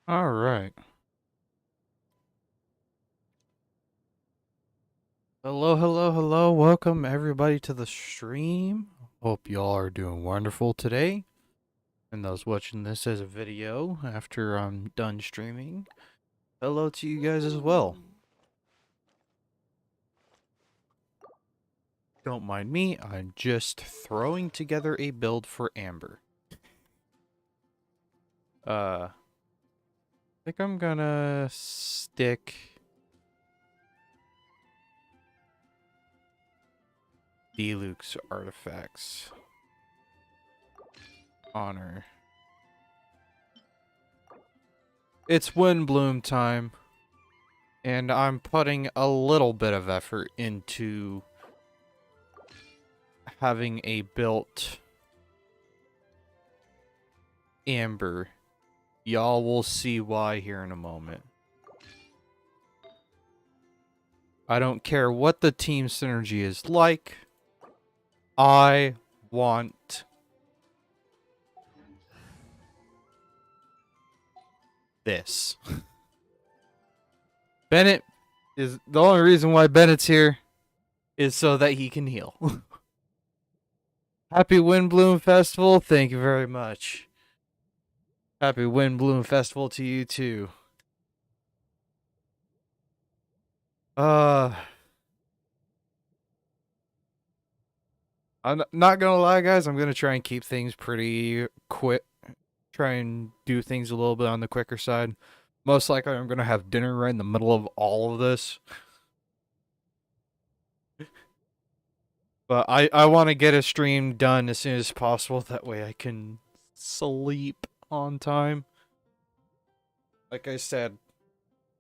All right. Hello, hello, hello. Welcome everybody to the stream. Hope y'all are doing wonderful today. And those watching this as a video after I'm done streaming, hello to you guys as well. Don't mind me, I'm just throwing together a build for Amber. I think I'm gonna stick Deluxe artifacts on her. It's Windblume time, and I'm putting a little bit of effort into having a built Amber. Y'all will see why here in a moment. I don't care what the team synergy is like. I want this. Bennett is the only reason why Bennett's here is so that he can heal. Happy Windblume Festival. Thank you very much. Happy Windblume Festival to you too. I'm not gonna lie, guys. I'm gonna try and keep things pretty quick. Try and do things a little bit on the quicker side. Most likely, I'm gonna have dinner right in the middle of all of this. But I want to get a stream done as soon as possible. That way I can sleep on time. Like I said,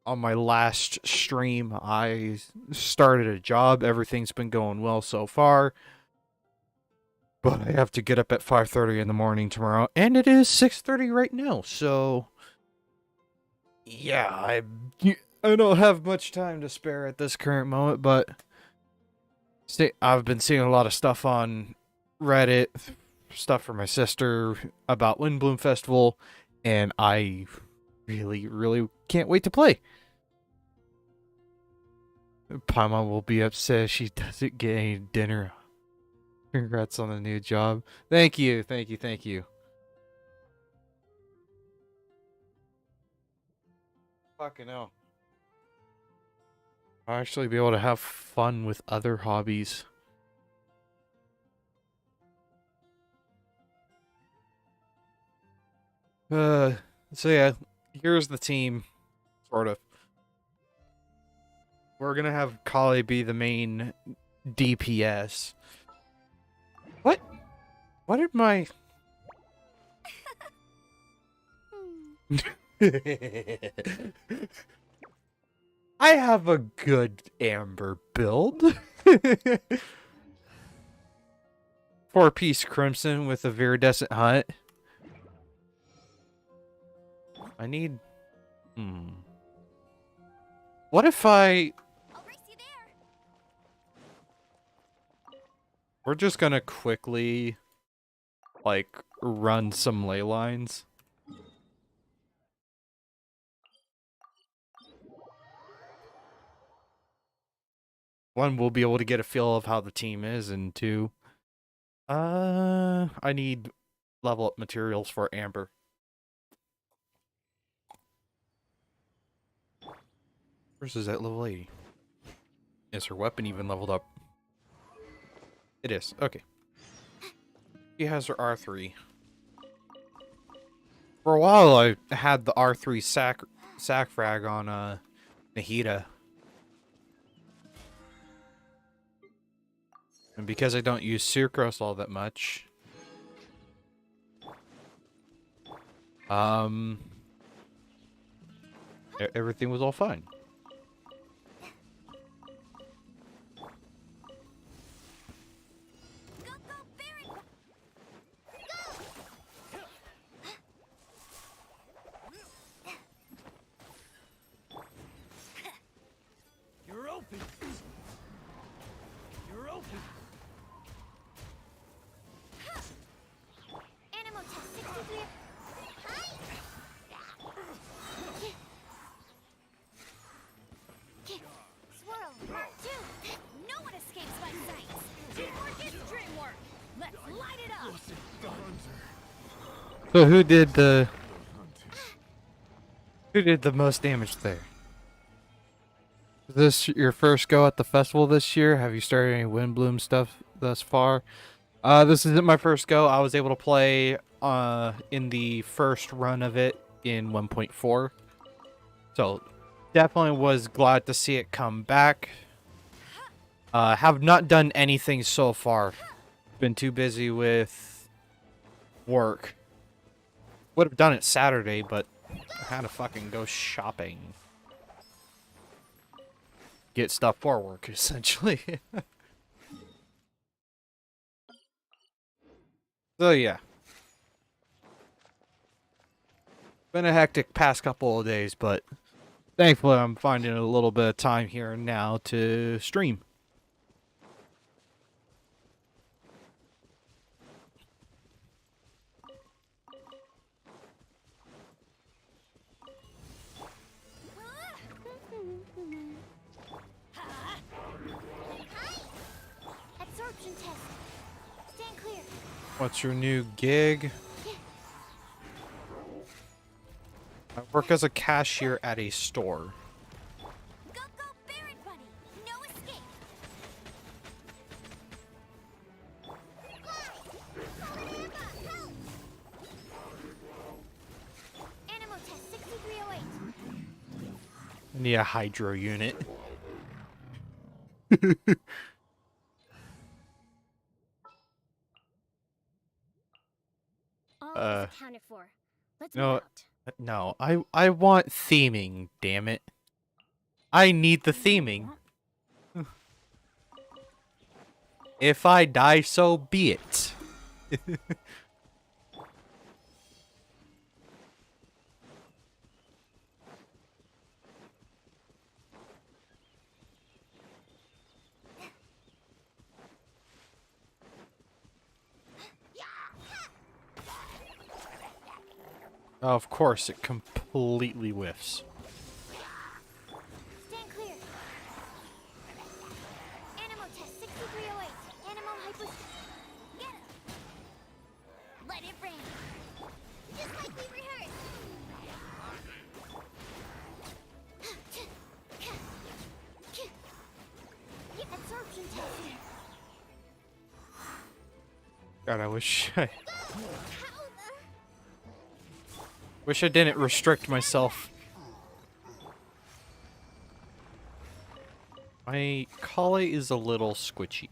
on my last stream, I started a job. Everything's been going well so far. But I have to get up at 5:30 in the morning tomorrow. And it is 6:30 right now. So, yeah, I don't have much time to spare at this current moment. But I've been seeing a lot of stuff on Reddit, stuff from my sister about Windblume Festival, and I really can't wait to play. Paimon will be upset if she doesn't get any dinner. Congrats on the new job. Thank you. Fucking hell. I'll actually be able to have fun with other hobbies. So yeah, here's the team, sort of. We're gonna have Collei be the main DPS. What? What did my... I have a good Amber build. 4-piece Crimson with a Viridescent Hunt. I need... What if I... We're just gonna quickly, like, run some ley lines. One, we'll be able to get a feel of how the team is, and two, I need level up materials for Amber. Versus at level 80. Is her weapon even leveled up? It is. Okay. She has her R3. For a while, I had the R3 sac frag on Nahida. And because I don't use Sucrose all that much, everything was all fine. So who did the most damage there? Is this your first go at the festival this year? Have you started any Windblume stuff thus far? This isn't my first go. I was able to play in the first run of it in 1.4. So definitely was glad to see it come back. Have not done anything so far. Been too busy with work. Would have done it Saturday, but I had to fucking go shopping. Get stuff for work, essentially. So yeah. Been a hectic past couple of days, but thankfully I'm finding a little bit of time here and now to stream. Absorption test. Stand clear. What's your new gig? I work as a cashier at a store. Go, go, Baron Bunny. No escape. Help! Animal test 6308. I need a hydro unit. All is accounted for. Let's no, move out. no, I want theming, damn it. I need the theming. If I die, so be it. Of course, it completely whiffs. Stand clear. Animal test 6308. Animal hypo. Get him. Let it rain. Just like we rehearsed. Absorption test. God, I wish How the... I didn't restrict myself. My Collei is a little squishy.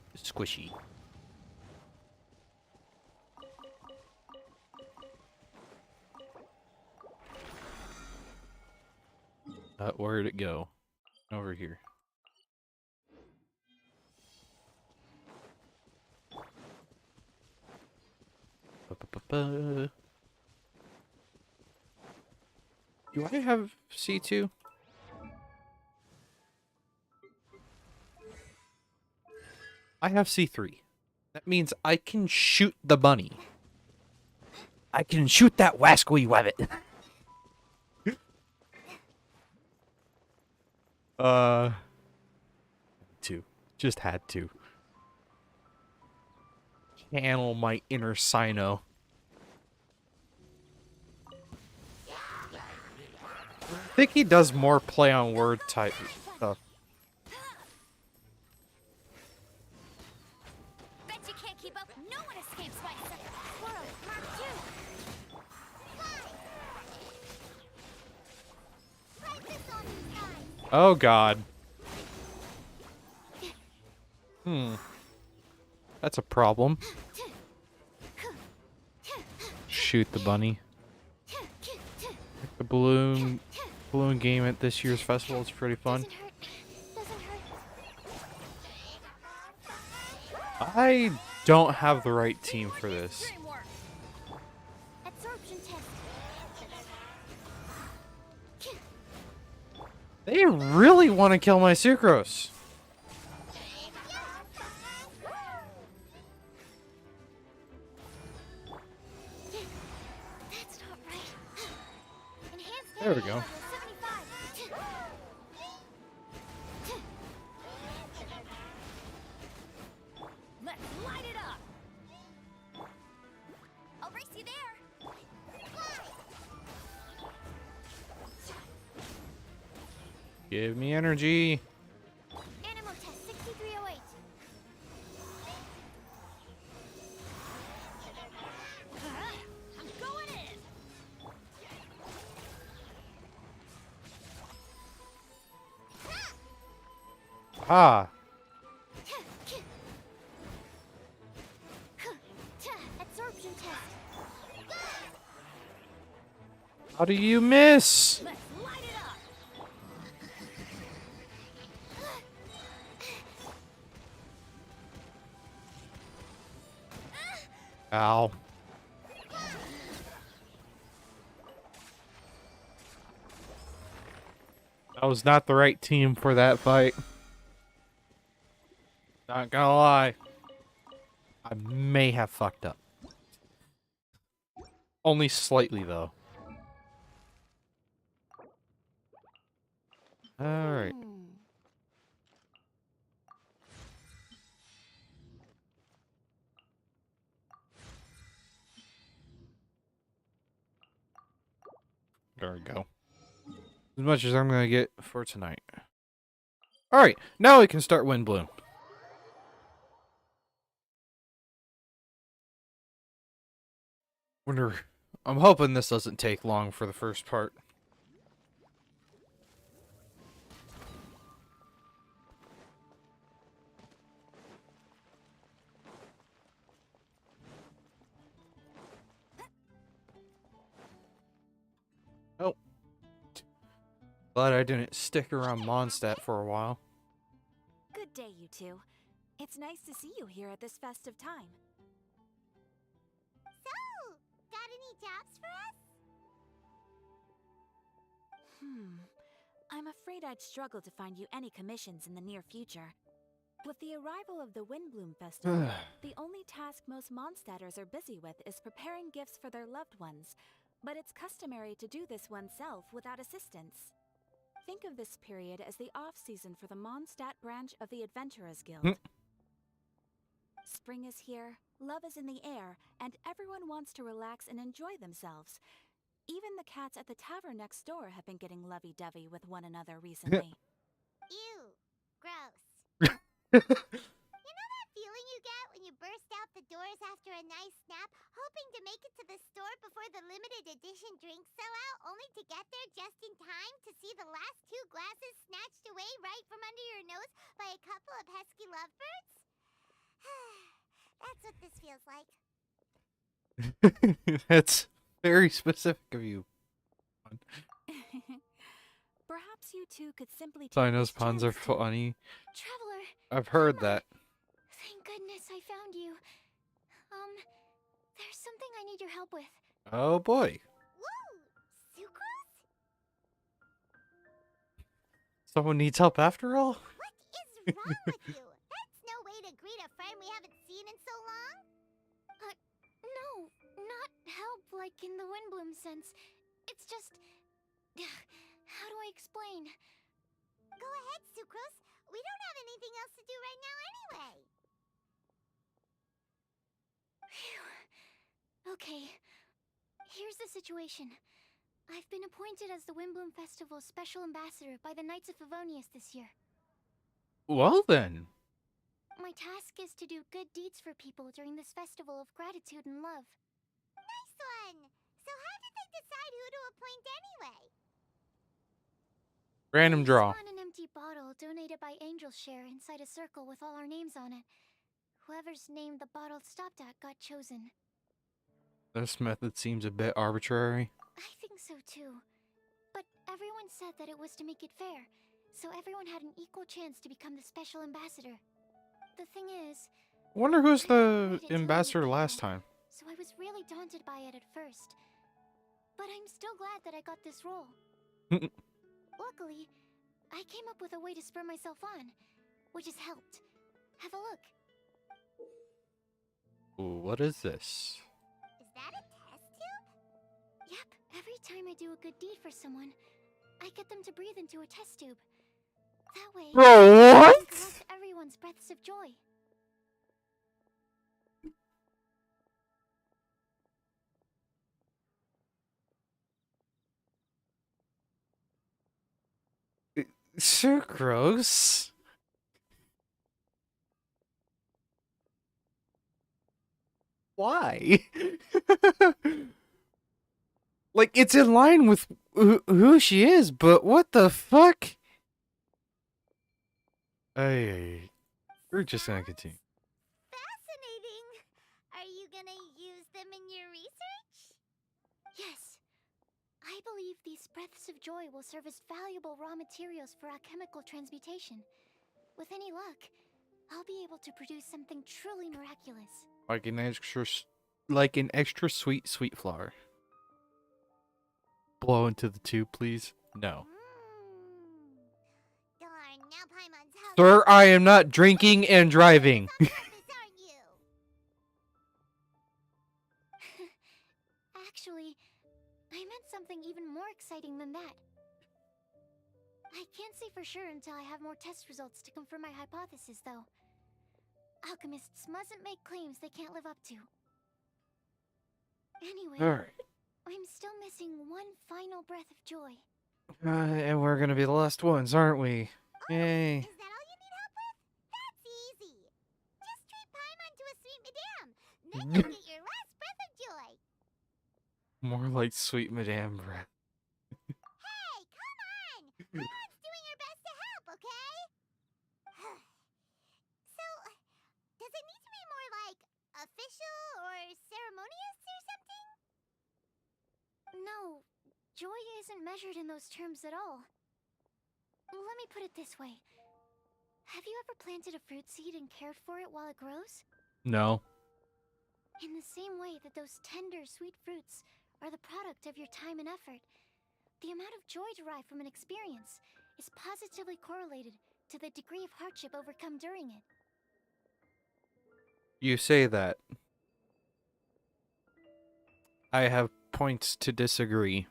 Where did it go? Over here. Do I have C2? I have C3. That means I can shoot the bunny. I can shoot that wascally wabbit. Just had to. Channel my inner Sino. I think he does more play on word type stuff. Bet you can't keep up. No one escapes by Squirrel, Mark 2. Like this on these guys. Oh god. That's a problem. Shoot the bunny. The balloon game at this year's festival is pretty fun. Doesn't hurt. I don't have the right team for this. Absorption test. They really want to kill my sucrose. That's not right. Enhanced There we go. level 75. Let's light it up. I'll race you there. Give me energy. Animal test 6308. I'm going in. Ah. Absorption test. How do you miss? Let's light it up. Ow. That was not the right team for that fight. Not gonna lie. I may have fucked up. Only slightly, though. Alright. There we go. As much as I'm gonna get for tonight. Alright, now we can start Windblume. I'm hoping this doesn't take long for the first part. Oh. Glad I didn't stick around Mondstadt for a while. Good day, you two. It's nice to see you here at this festive time. So, got any jobs for us? I'm afraid I'd struggle to find you any commissions in the near future. With the arrival of the Windblume Festival, the only task most Mondstadters are busy with is preparing gifts for their loved ones. But it's customary to do this oneself without assistance. Think of this period as the off-season for the Mondstadt branch of the Adventurers Guild. Spring is here, love is in the air, and everyone wants to relax and enjoy themselves. Even the cats at the tavern next door have been getting lovey-dovey with one another recently. Ew. Gross. You know that feeling you get when you burst out the doors after a nice nap, hoping to make it to the store before the limited edition drinks sell out, only to get there just in time to see the last 2 glasses snatched away right from under your nose by a couple of pesky lovebirds? That's what this feels like. That's very specific of you. Perhaps you two could simply take Sinus this puns are chance to- funny. Traveler, I've heard that. thank goodness I found you. There's something I need your help with. Oh boy. Whoa! Sucrose? Someone needs help after all? What is wrong with you? That's no way to greet a friend we haven't seen in so long. No, not help like in the Windblume sense. It's just... How do I explain? Go ahead, Sucrose. We don't have anything else to do right now anyway. Phew. Okay. Here's the situation. I've been appointed as the Windblume Festival's special ambassador by the Knights of Favonius this year. Well then. My task is to do good deeds for people during this festival of gratitude and love. Nice one! So how did they decide who to appoint anyway? Random draw. They spun an empty bottle donated by Angel's Share inside a circle with all our names on it. Whoever's name the bottle stopped at got chosen. This method seems a bit arbitrary. I think so too. But everyone said that it was to make it fair, so everyone had an equal chance to become the special ambassador. The thing is, I wonder who's I didn't the read it till ambassador it came last out, time. so I was really daunted by it at first. But I'm still glad that I got this role. Luckily, I came up with a way to spur myself on, which has helped. Have a look. Ooh, what is this? Is that a test tube? Yep, every time I do a good deed for someone, I get them to breathe into a test tube. That way, Bro, I what? can collect everyone's breaths of joy. Sucrose? Why? Like, it's in line with who she is, but what the fuck? Hey, we're just gonna continue. Fascinating. Are you gonna use them in your research? Yes. I believe these breaths of joy will serve as valuable raw materials for alchemical transmutation. With any luck, I'll be able to produce something truly miraculous. Like an extra sweet flower. Blow into the tube, please. No. Darn, now Paimon's house. Sir, I am not drinking and driving. On purpose, aren't you? Actually, I meant something even more exciting than that. I can't say for sure until I have more test results to confirm my hypothesis, though. Alchemists mustn't make claims they can't live up to. Anyway, Alright. I'm still missing one final breath of joy. And we're gonna be the last ones, aren't we? Yay. Is that all you need help with? That's easy. Just treat Paimon to a sweet madame. Then you'll get your last breath of joy. More like sweet Madame breath. Hey, come on! Pamon's doing her best to help, okay? So, does it need to be more like official or ceremonious or something? No, joy isn't measured in those terms at all. Let me put it this way. Have you ever planted a fruit seed and cared for it while it grows? No. In the same way that those tender, sweet fruits are the product of your time and effort, the amount of joy derived from an experience is positively correlated to the degree of hardship overcome during it. You say that. I have points to disagree.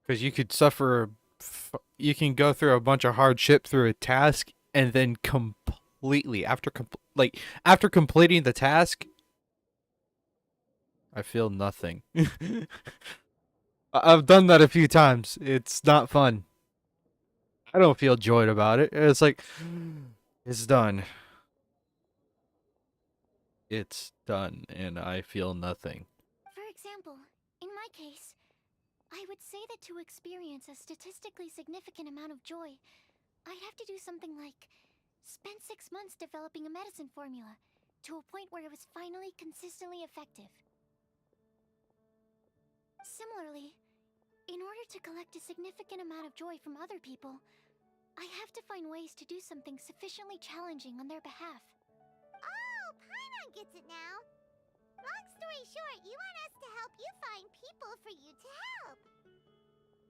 Because you could you can go through a bunch of hardship through a task, and then completely after completing the task, I feel nothing. I've done that a few times. It's not fun. I don't feel joyed about it. It's like, it's done. It's done, and I feel nothing. For example, in my case, I would say that to experience a statistically significant amount of joy, I'd have to do something like spend 6 months developing a medicine formula to a point where it was finally consistently effective. Similarly, in order to collect a significant amount of joy from other people, I have to find ways to do something sufficiently challenging on their behalf. Oh, Paimon gets it now. Long story short, you want us to help you find people for you to help.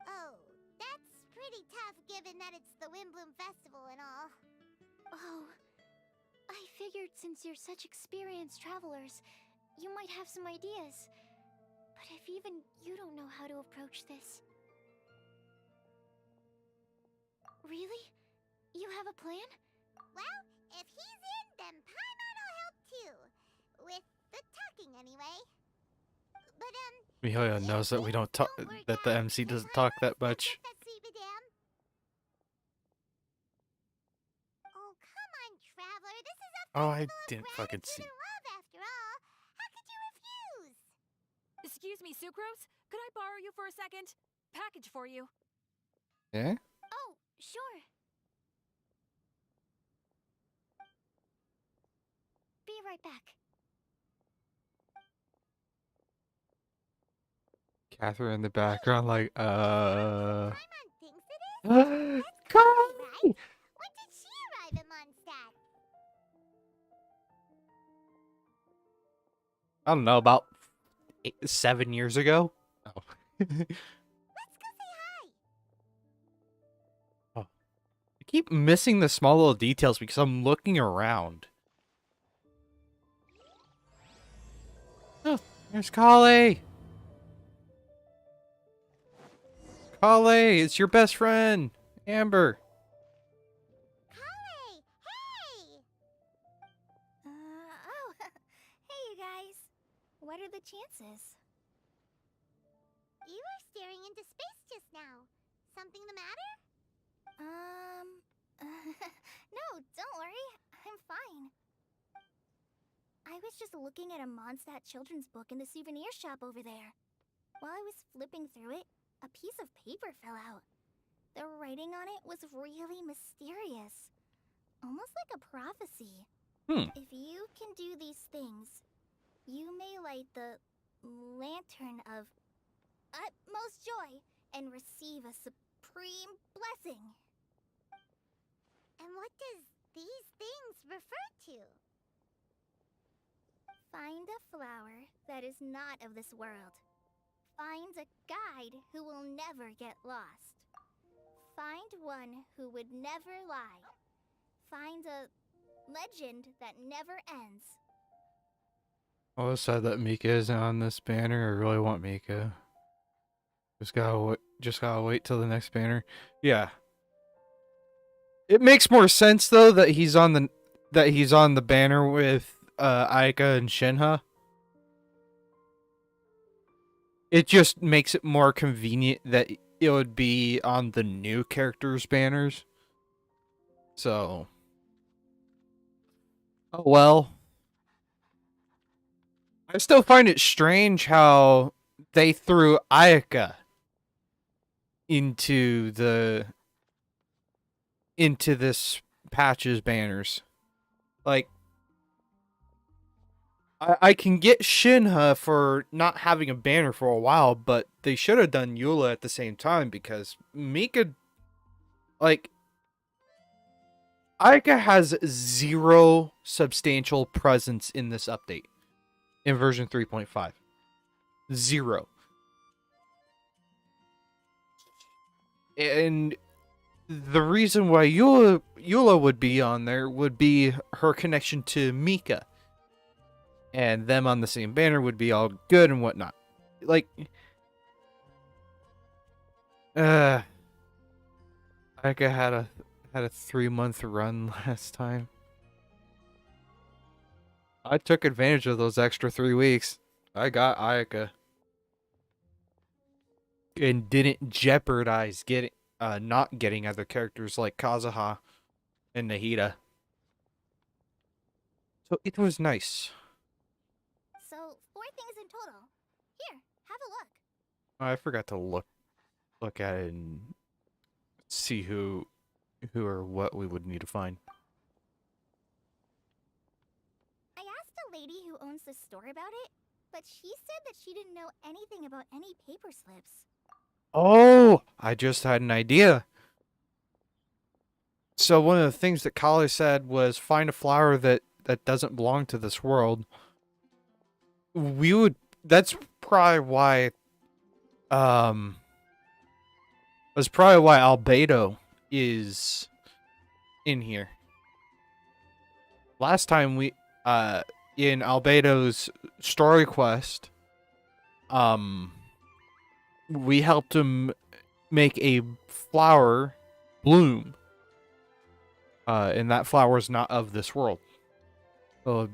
Oh, that's pretty tough given that it's the Windblume Festival and all. Oh, I figured since you're such experienced travelers, you might have some ideas. But if even you don't know how to approach this... Really? You have a plan? Well, if he's in, then Paimon will help too. With the talking, anyway. But, Mihoyo knows that we don't talk, that the MC doesn't talk that much. That sweet madame. Oh, come on, traveler. This is a Oh, I festival of didn't fucking gratitude see. and love, after all. How could you refuse? Excuse me, Sucrose? Could I borrow you for a second? Package for you. Yeah? Oh, sure. Be right back. Catherine in the background, like, Paimon thinks it is? Collei! That's Collei, right? When did she arrive at Mondstadt? I don't know, about 7 years ago? Oh. Let's go say hi. I keep missing the small little details because I'm looking around. Oh, there's Collei! Collei, it's your best friend, Amber. Collei, hey! Oh, hey you guys. What are the chances? You were staring into space just now. Something the matter? No, don't worry. I'm fine. I was just looking at a Mondstadt children's book in the souvenir shop over there. While I was flipping through it, a piece of paper fell out. The writing on it was really mysterious. Almost like a prophecy. If you can do these things, you may light the lantern of utmost joy and receive a supreme blessing. And what does these things refer to? Find a flower that is not of this world. Find a guide who will never get lost. Find one who would never lie. Find a legend that never ends. Oh, it's sad that Mika isn't on this banner. I really want Mika. Just gotta wait till the next banner. Yeah. It makes more sense though that he's on the banner with Aika and Shinha. It just makes it more convenient that it would be on the new characters banners. So, oh well. I still find it strange how they threw Ayaka into this patch's banners. Like, I can get Shinha for not having a banner for a while, but they should have done Eula at the same time because Mika, like, Ayaka has zero substantial presence in this update in version 3.5. Zero. And the reason why Eula would be on there would be her connection to Mika. And them on the same banner would be all good and whatnot. Like, Ika had a 3-month run last time. I took advantage of those extra 3 weeks. I got Ayaka. And didn't jeopardize not getting other characters like Kazuha and Nahida. So it was nice. So, 4 things in total. Here, have a look. I forgot to look at it and see who or what we would need to find. I asked a lady who owns the store about it, but she said that she didn't know anything about any paper slips. Oh, I just had an idea. So one of the things that Collei said was find a flower that doesn't belong to this world. That's probably why Albedo is in here. Last time we in Albedo's story quest, we helped him make a flower bloom. And that flower is not of this world. So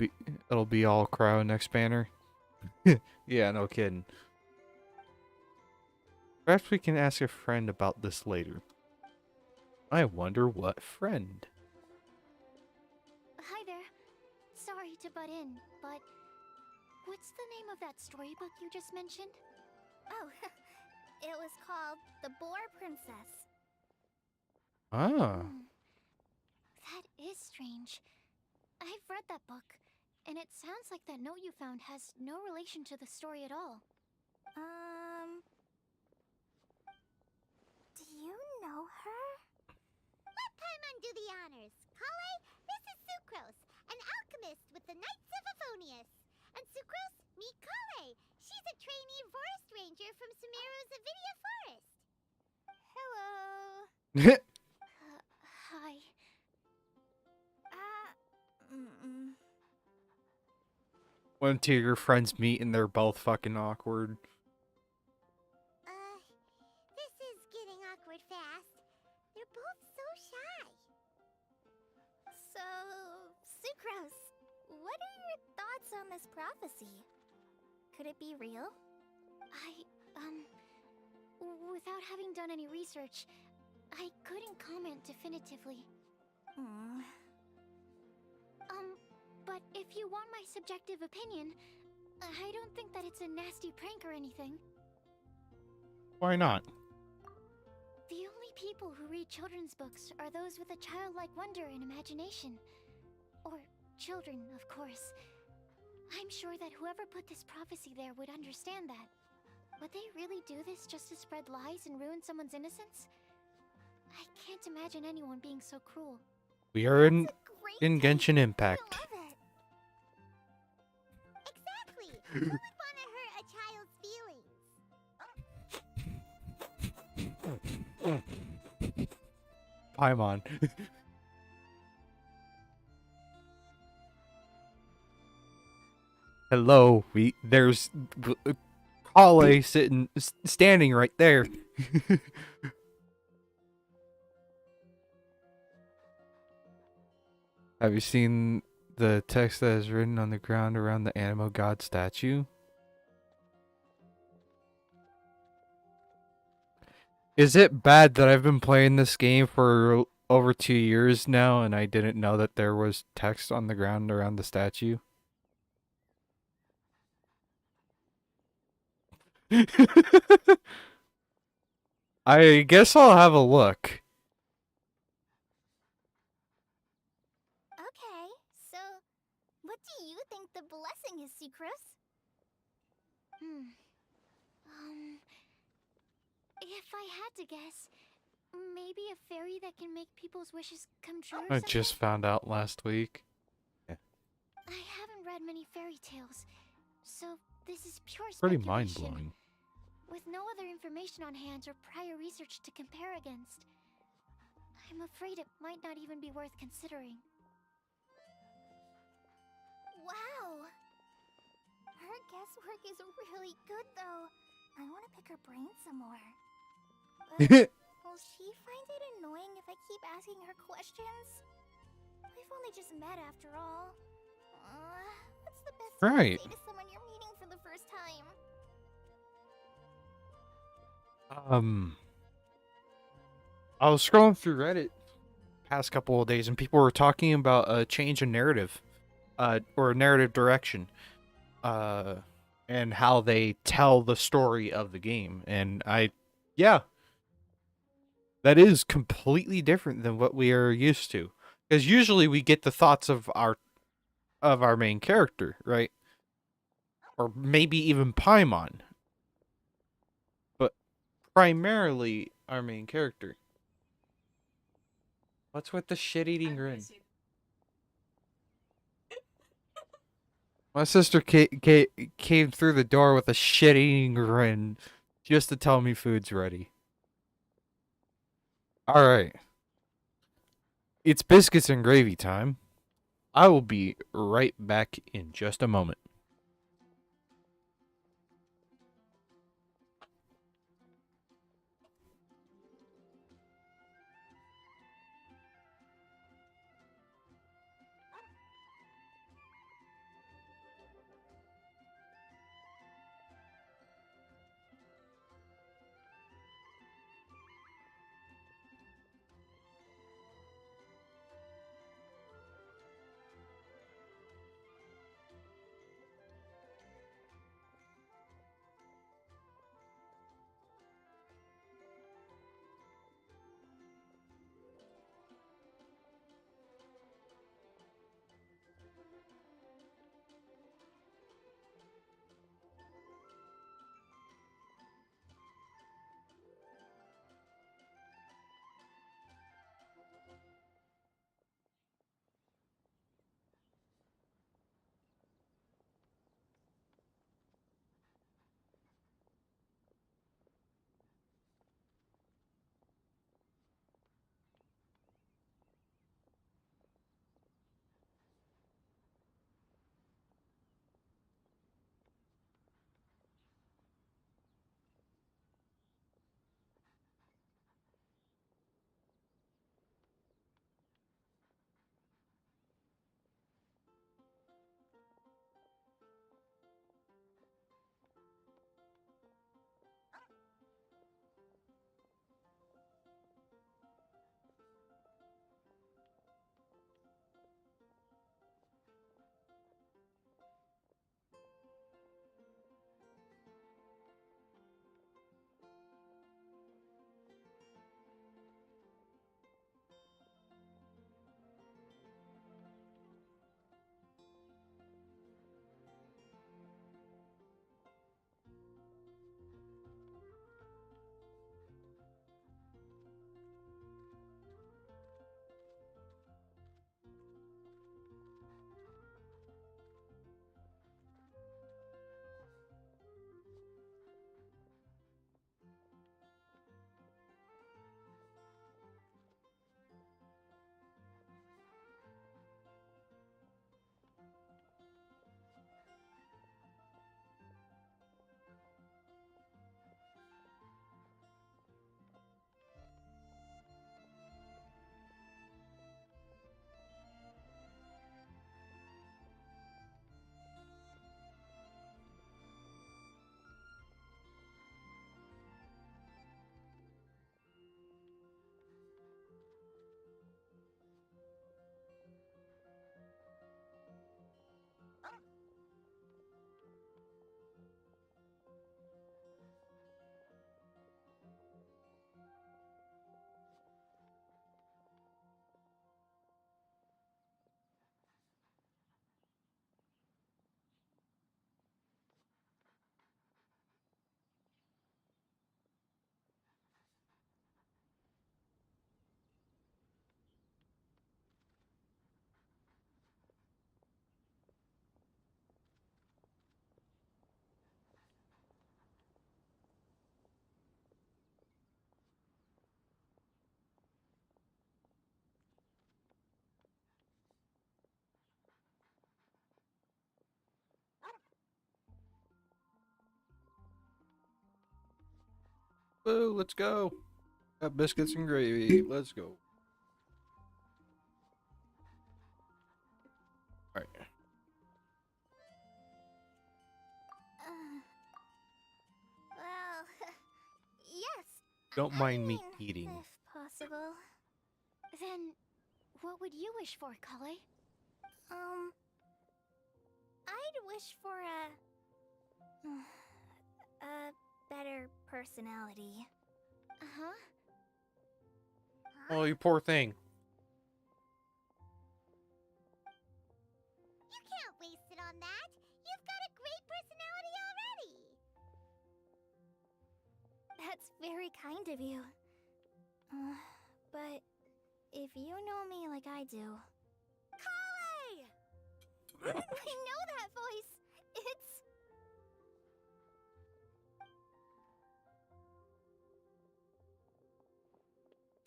it'll be all crow next banner. Yeah, no kidding. Perhaps we can ask a friend about this later. I wonder what friend. Hi there. Sorry to butt in, but what's the name of that storybook you just mentioned? Oh, it was called The Boar Princess. Ah. That is strange. I've read that book, and it sounds like that note you found has no relation to the story at all. Do you know her? Let Paimon do the honors. Collei, this is Sucrose, an alchemist with the Knights of Favonius. And Sucrose, meet Collei. She's a trainee forest ranger from Sumeru's Avidia Forest. Hello. Hi. When two of your friends meet and they're both fucking awkward. This is getting awkward fast. They're both so shy. So, Sucrose, what are your thoughts on this prophecy? Could it be real? without having done any research, I couldn't comment definitively. But if you want my subjective opinion, I don't think that it's a nasty prank or anything. Why not? The only people who read children's books are those with a childlike wonder and imagination. Or children, of course. I'm sure that whoever put this prophecy there would understand that. Would they really do this just to spread lies and ruin someone's innocence? I can't imagine anyone being so cruel. We are in That's a great Genshin take. Impact. I love it. Exactly. Who would want to hurt a child's feelings? Paimon. Hello, there's Collei standing right there. Have you seen the text that is written on the ground around the Animo God statue? Is it bad that I've been playing this game for over 2 years now and I didn't know that there was text on the ground around the statue? I guess I'll have a look. Okay, so what do you think the blessing is, Sucrose? If I had to guess, maybe a fairy that can make people's wishes come true or I something? just found out last week. I haven't read many fairy tales, so this is pure Pretty speculation. mind-blowing. With no other information on hand or prior research to compare against, I'm afraid it might not even be worth considering. Wow! Her guesswork is really good, though. I want to pick her brain some more. Will she find it annoying if I keep asking her questions? We've only just met after all. What's the best Right. thing to say to someone you're meeting for the first time? I was scrolling through Reddit past couple of days and people were talking about a change in narrative, or narrative direction, and how they tell the story of the game. And yeah, that is completely different than what we are used to. Because usually we get the thoughts of our main character, right? Or maybe even Paimon. But primarily our main character. What's with the shit-eating grin? My sister came through the door with a shit-eating grin just to tell me food's ready. Alright. It's biscuits and gravy time. I will be right back in just a moment. Oh, let's go. Got biscuits and gravy. Let's go. Alright. Well, yes. Don't I mind me mean, eating. if possible. Then, what would you wish for, Collei? I'd wish for a better personality. Uh-huh. Oh, you poor thing. You can't waste it on that. You've got a great personality already. That's very kind of you. But if you know me like I do... Collei! I know that voice. It's...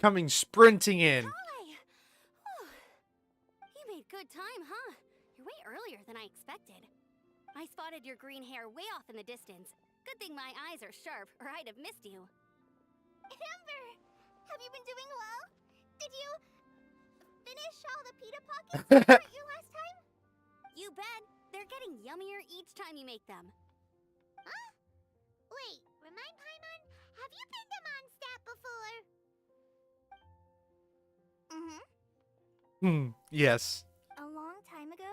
Coming sprinting in. Collei! Whew. You made good time, huh? You're way earlier than I expected. I spotted your green hair way off in the distance. Good thing my eyes are sharp, or I'd have missed you. Amber! Have you been doing well? Did you... finish all the pita pockets I brought you last time? You bet. They're getting yummier each time you make them. Huh? Wait, remind Paimon, have you been to Mondstadt before? Yes. A long time ago,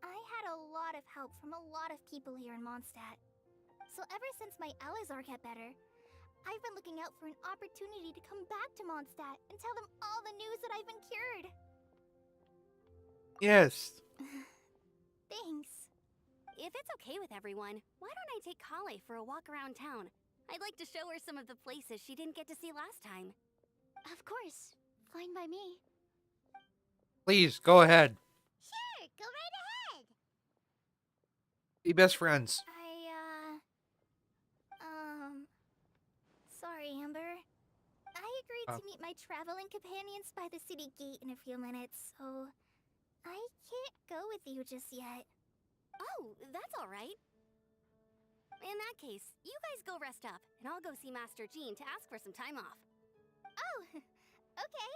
I had a lot of help from a lot of people here in Mondstadt. So ever since my Elazar got better, I've been looking out for an opportunity to come back to Mondstadt and tell them all the news that I've been cured. Yes. Thanks. If it's okay with everyone, why don't I take Collei for a walk around town? I'd like to show her some of the places she didn't get to see last time. Of course. Fine by me. Please, go ahead. Sure, go right ahead. Be best friends. Sorry, Amber. I agreed to meet my traveling companions by the city gate in a few minutes, so I can't go with you just yet. Oh, that's all right. In that case, you guys go rest up, and I'll go see Master Jean to ask for some time off. Oh, okay.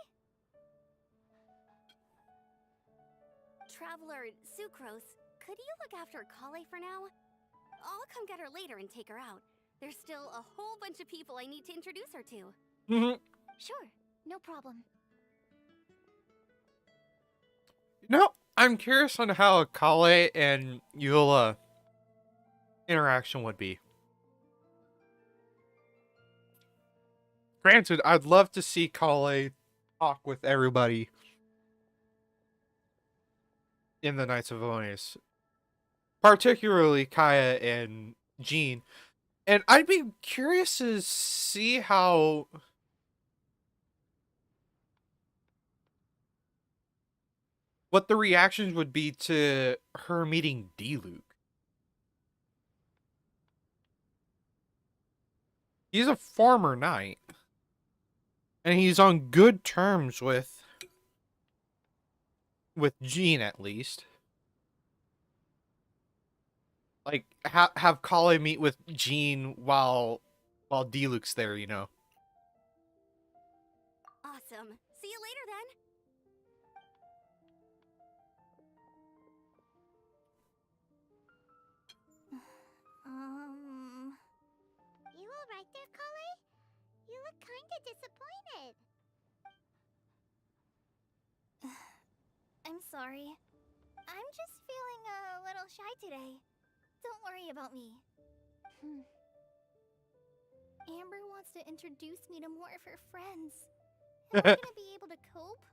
Traveler Sucrose, could you look after Collei for now? I'll come get her later and take her out. There's still a whole bunch of people I need to introduce her to. Sure, no problem. No, I'm curious on how Collei and Eula interaction would be. Granted, I'd love to see Collei talk with everybody in the Knights of Onis, particularly Kaya and Jean. And I'd be curious to see how what the reactions would be to her meeting Diluc. He's a former knight. And he's on good terms with Jean, at least. Like, have Collei meet with Jean while Diluc's there, you know. Awesome. See you later then. You alright there, Collei? You look kinda disappointed. I'm sorry. I'm just feeling a little shy today. Don't worry about me. Amber wants to introduce me to more of her friends. Am I gonna be able to cope?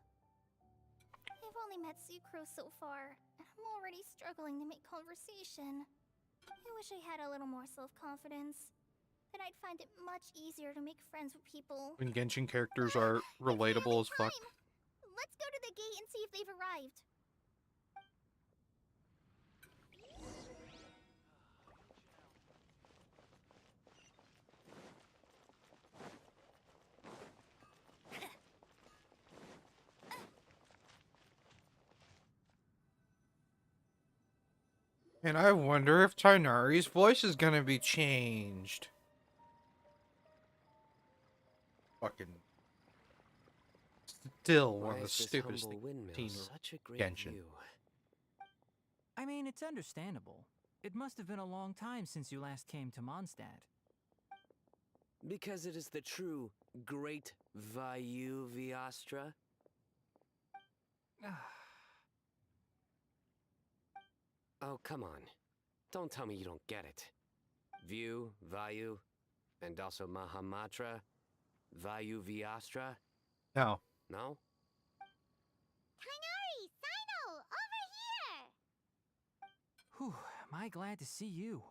I've only met Sucrose so far, and I'm already struggling to make conversation. I wish I had a little more self-confidence. Then I'd find it much easier to make friends with people. When Genshin characters are relatable as fuck. Let's go to the gate and see if they've arrived. And I wonder if Tighnari's voice is gonna be changed. fucking still one Why of the is this stupidest humble windmill things such a great Genshin. view? I mean, it's understandable. It must have been a long time since you last came to Mondstadt. Because it is the true Great Vayu Viastra. Oh, come on. Don't tell me you don't get it. View, Vayu, and also Mahamatra, Vayu Viastra. No. No? Kainari, Sino, over here! Whew, am I glad to see you.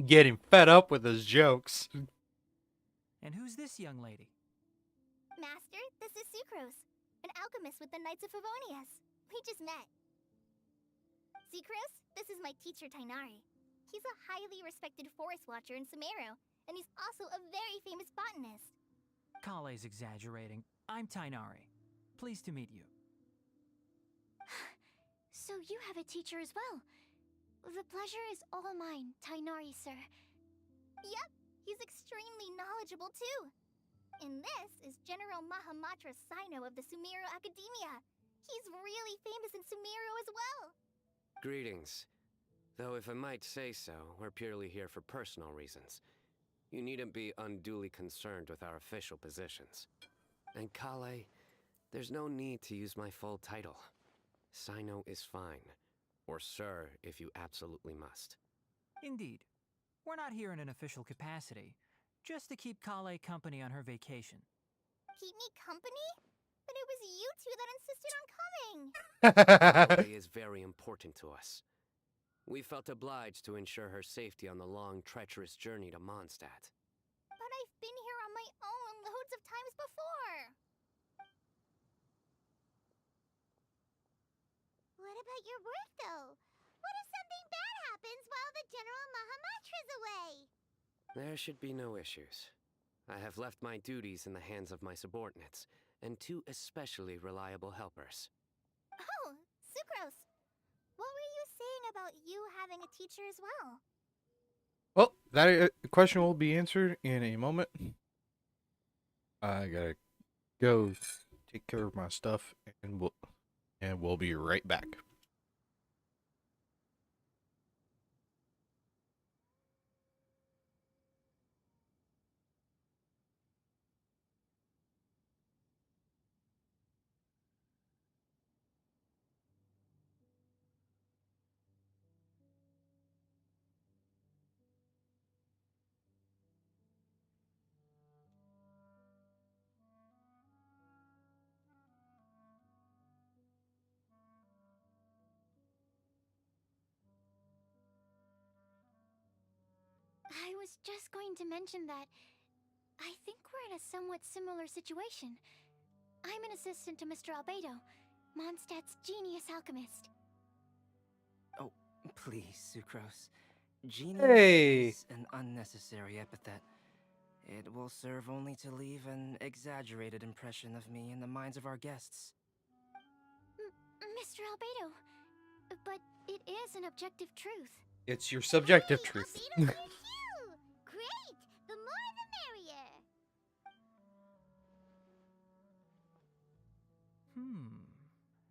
Getting fed up with his jokes. And who's this young lady? Master, this is Sucrose, an alchemist with the Knights of Favonius. We just met. Sucrose, this is my teacher Tainari. He's a highly respected forest watcher in Sumeru, and he's also a very famous botanist. Collei's exaggerating. I'm Tainari. Pleased to meet you. So you have a teacher as well. The pleasure is all mine, Tainari, sir. Yep, he's extremely knowledgeable too. And this is General Mahamatra Sino of the Sumeru Academia. He's really famous in Sumeru as well. Greetings. Though if I might say so, we're purely here for personal reasons. You needn't be unduly concerned with our official positions. And Collei, there's no need to use my full title. Sino is fine. Or sir, if you absolutely must. Indeed. We're not here in an official capacity. Just to keep Collei company on her vacation. Keep me company? But it was you two that insisted on coming. Collei is very important to us. We felt obliged to ensure her safety on the long, treacherous journey to Mondstadt. But I've been here on my own loads of times before. What about your work, though? What if something bad happens while the General Mahamatra's away? There should be no issues. I have left my duties in the hands of my subordinates, and two especially reliable helpers. Oh, Sucrose. What were you saying about you having a teacher as well? Well, that question will be answered in a moment. I gotta go take care of my stuff, and we'll be right back. I was just going to mention that I think we're in a somewhat similar situation. I'm an assistant to Mr. Albedo, Mondstadt's genius alchemist. Oh, please, Sucrose. Genius Hey! is an unnecessary epithet. It will serve only to leave an exaggerated impression of me in the minds of our guests. Mr. Albedo, but it is an objective truth. It's your subjective Hey, truth. Albedo's here too! Great! The more the merrier!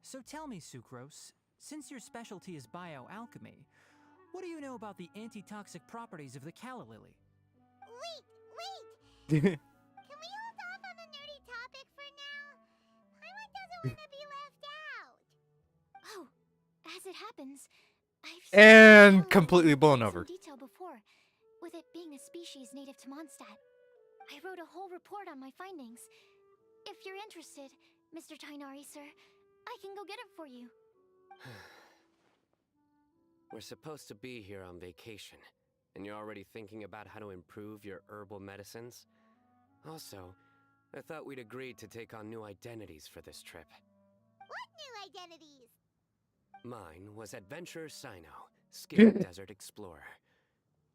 So tell me, Sucrose, since your specialty is bioalchemy, what do you know about the antitoxic properties of the calla lily? Wait! Can we hold off on the nerdy topic for now? Paimon doesn't want to be left out. Oh, as it happens, I've seen And calla completely lilies blown in over. some detail before, with it being a species native to Mondstadt. I wrote a whole report on my findings. If you're interested, Mr. Tainari, sir, I can go get it for you. We're supposed to be here on vacation, and you're already thinking about how to improve your herbal medicines? Also, I thought we'd agreed to take on new identities for this trip. What new identities? Mine was Adventurer Sino, skilled desert explorer.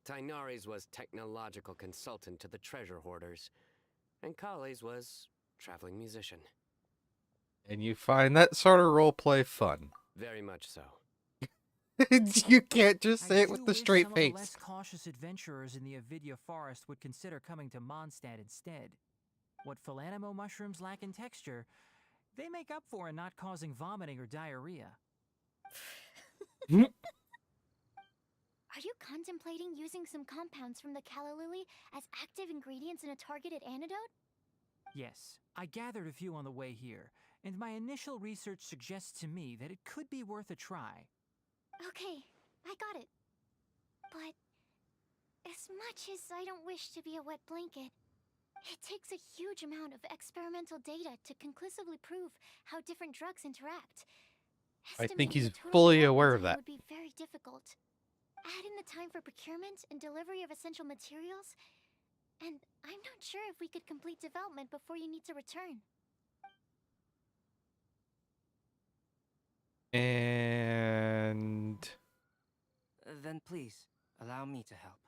Tainari's was technological consultant to the treasure hoarders, and Collei's was traveling musician. And you find that sort of roleplay fun. Very much so. You can't just I say it do with the wish straight some of the face. less cautious adventurers in the Avidya forest would consider coming to Mondstadt instead. What Philanimo mushrooms lack in texture, they make up for in not causing vomiting or diarrhea. Are you contemplating using some compounds from the calla lily as active ingredients in a targeted antidote? Yes, I gathered a few on the way here, and my initial research suggests to me that it could be worth a try. Okay, I got it. But as much as I don't wish to be a wet blanket, it takes a huge amount of experimental data to conclusively prove how different drugs interact. I think Estimating he's the total fully development aware of time that. would be very difficult. Add in the time for procurement and delivery of essential materials, and I'm not sure if we could complete development before you need to return. And Then please, allow me to help.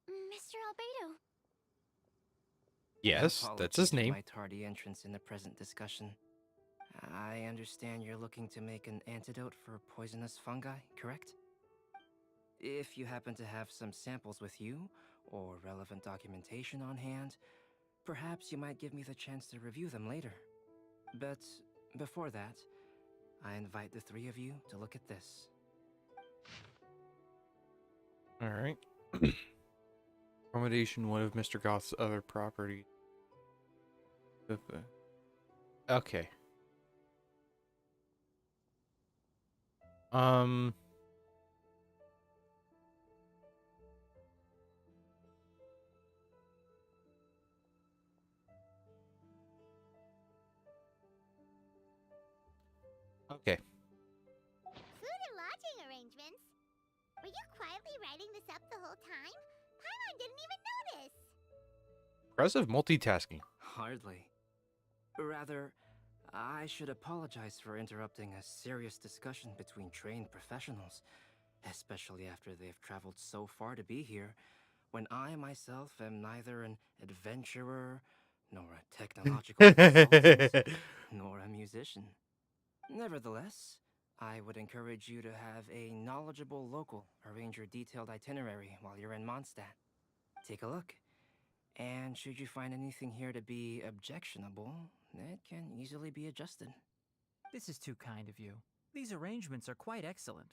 Mr. Albedo, yes, that's his Apologies for name. my tardy entrance in the present discussion. I understand you're looking to make an antidote for poisonous fungi, correct? If you happen to have some samples with you, or relevant documentation on hand, perhaps you might give me the chance to review them later. But before that, I invite the three of you to look at this. All right. Accommodation, one of Mr. Goth's other properties. Okay. Okay. food and lodging arrangements? Were you quietly writing this up the whole time? Paimon didn't even notice. Impressive multitasking. Hardly. Rather, I should apologize for interrupting a serious discussion between trained professionals, especially after they've traveled so far to be here, when I myself am neither an adventurer, nor a technological consultant, nor a musician. Nevertheless, I would encourage you to have a knowledgeable local arrange your detailed itinerary while you're in Mondstadt. Take a look. And should you find anything here to be objectionable, it can easily be adjusted. This is too kind of you. These arrangements are quite excellent.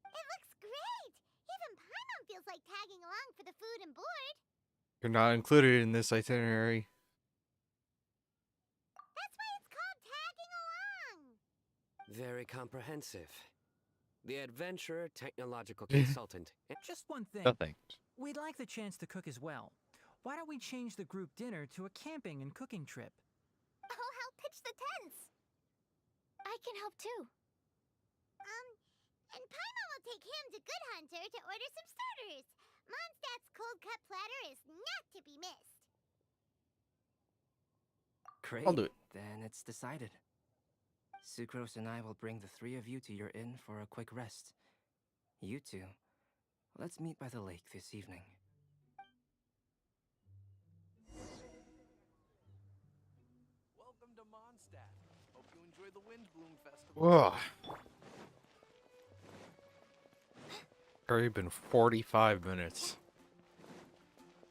It looks great! Even Paimon feels like tagging along for the food and board. You're not included in this itinerary. That's why it's called tagging along. Very comprehensive. The adventurer, technological consultant. Just one thing. Nothing. We'd like the chance to cook as well. Why don't we change the group dinner to a camping and cooking trip? I'll help pitch the tents. I can help too. And Paimon will take him to Good Hunter to order some starters. Mondstadt's cold cut platter is not to be missed. Great. I'll do it. Then it's decided. Sucrose and I will bring the three of you to your inn for a quick rest. You two, let's meet by the lake this evening. Welcome to Mondstadt. Hope you enjoy the Windblume Festival. Ugh. Already been 45 minutes.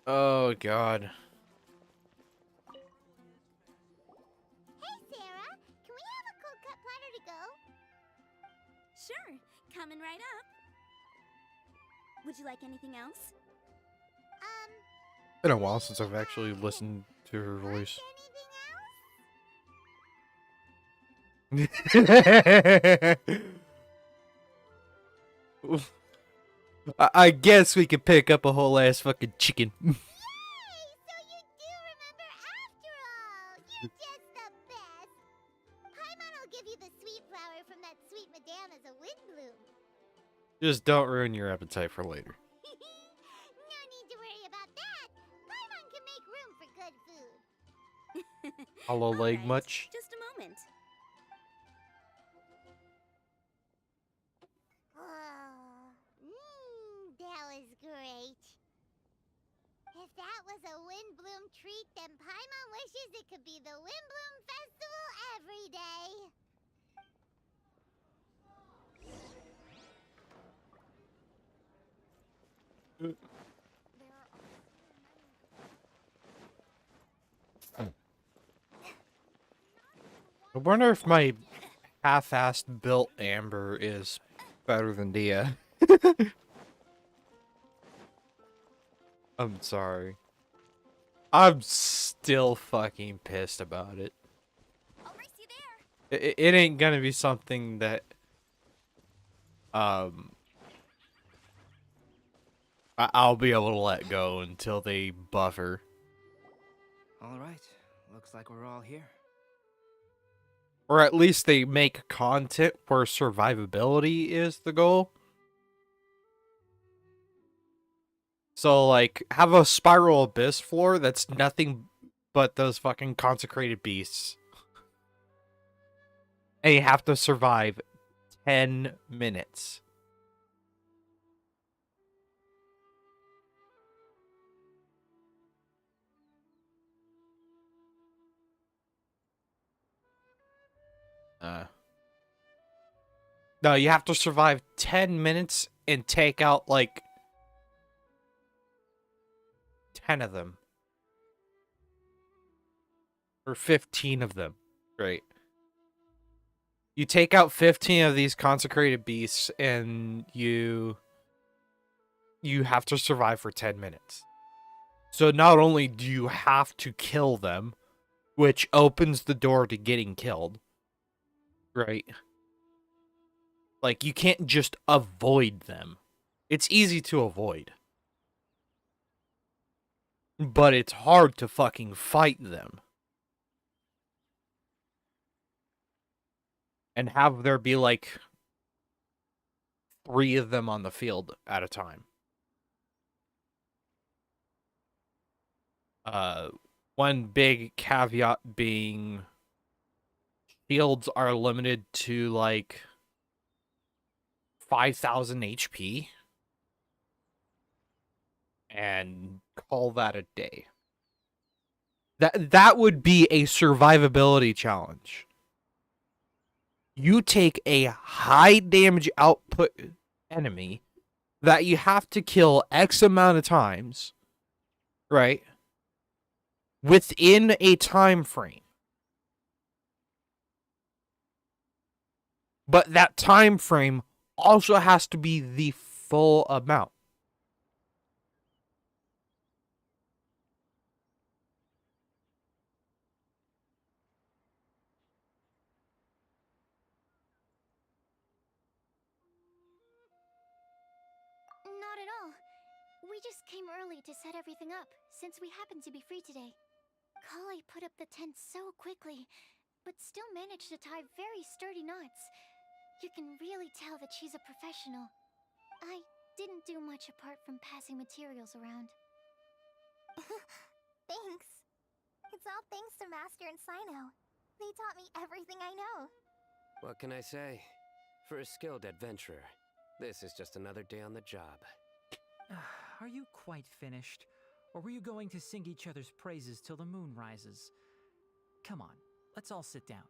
Oh, God. Hey, Sarah, can we have a cold cut platter to go? Sure, coming right up. Would you like anything else? Been a while since I've actually listened to her voice. Anything else? I guess we could pick up a whole ass fucking chicken. Yay! So you do remember after all! You're just the best! Paimon will give you the sweet flower from that sweet madame as a Windblume. Just don't ruin your appetite for later. No need to worry about that! Paimon can make room for good food. Hollow All leg right, much? Just a moment. That was great. If that was a Windblume treat, then Paimon wishes it could be the Windblume Festival every day. There are so many. I wonder if my half-assed built Amber is better than Dia. I'm sorry. I'm still fucking pissed about it. I'll race you there. It ain't gonna be something that I'll be able to let go until they buff her. Alright, looks like we're all here. Or at least they make content where survivability is the goal. So, like, have a spiral abyss floor that's nothing but those fucking consecrated beasts. And you have to survive 10 minutes. No, you have to survive 10 minutes and take out, like, 10 of them. Or 15 of them. Right. You take out 15 of these consecrated beasts and you have to survive for 10 minutes. So not only do you have to kill them, which opens the door to getting killed, right? Like, you can't just avoid them. It's easy to avoid. But it's hard to fucking fight them. And have there be, like, 3 of them on the field at a time. One big caveat being shields are limited to, like, 5,000 HP. And call that a day. That would be a survivability challenge. You take a high damage output enemy that you have to kill X amount of times, right? Within a time frame. But that time frame also has to be the full amount. Not at all. We just came early to set everything up, since we happen to be free today. Collei put up the tent so quickly, but still managed to tie very sturdy knots. You can really tell that she's a professional. I didn't do much apart from passing materials around. Thanks. It's all thanks to Master and Sino. They taught me everything I know. What can I say? For a skilled adventurer, this is just another day on the job. Are you quite finished? Or were you going to sing each other's praises till the moon rises? Come on, let's all sit down.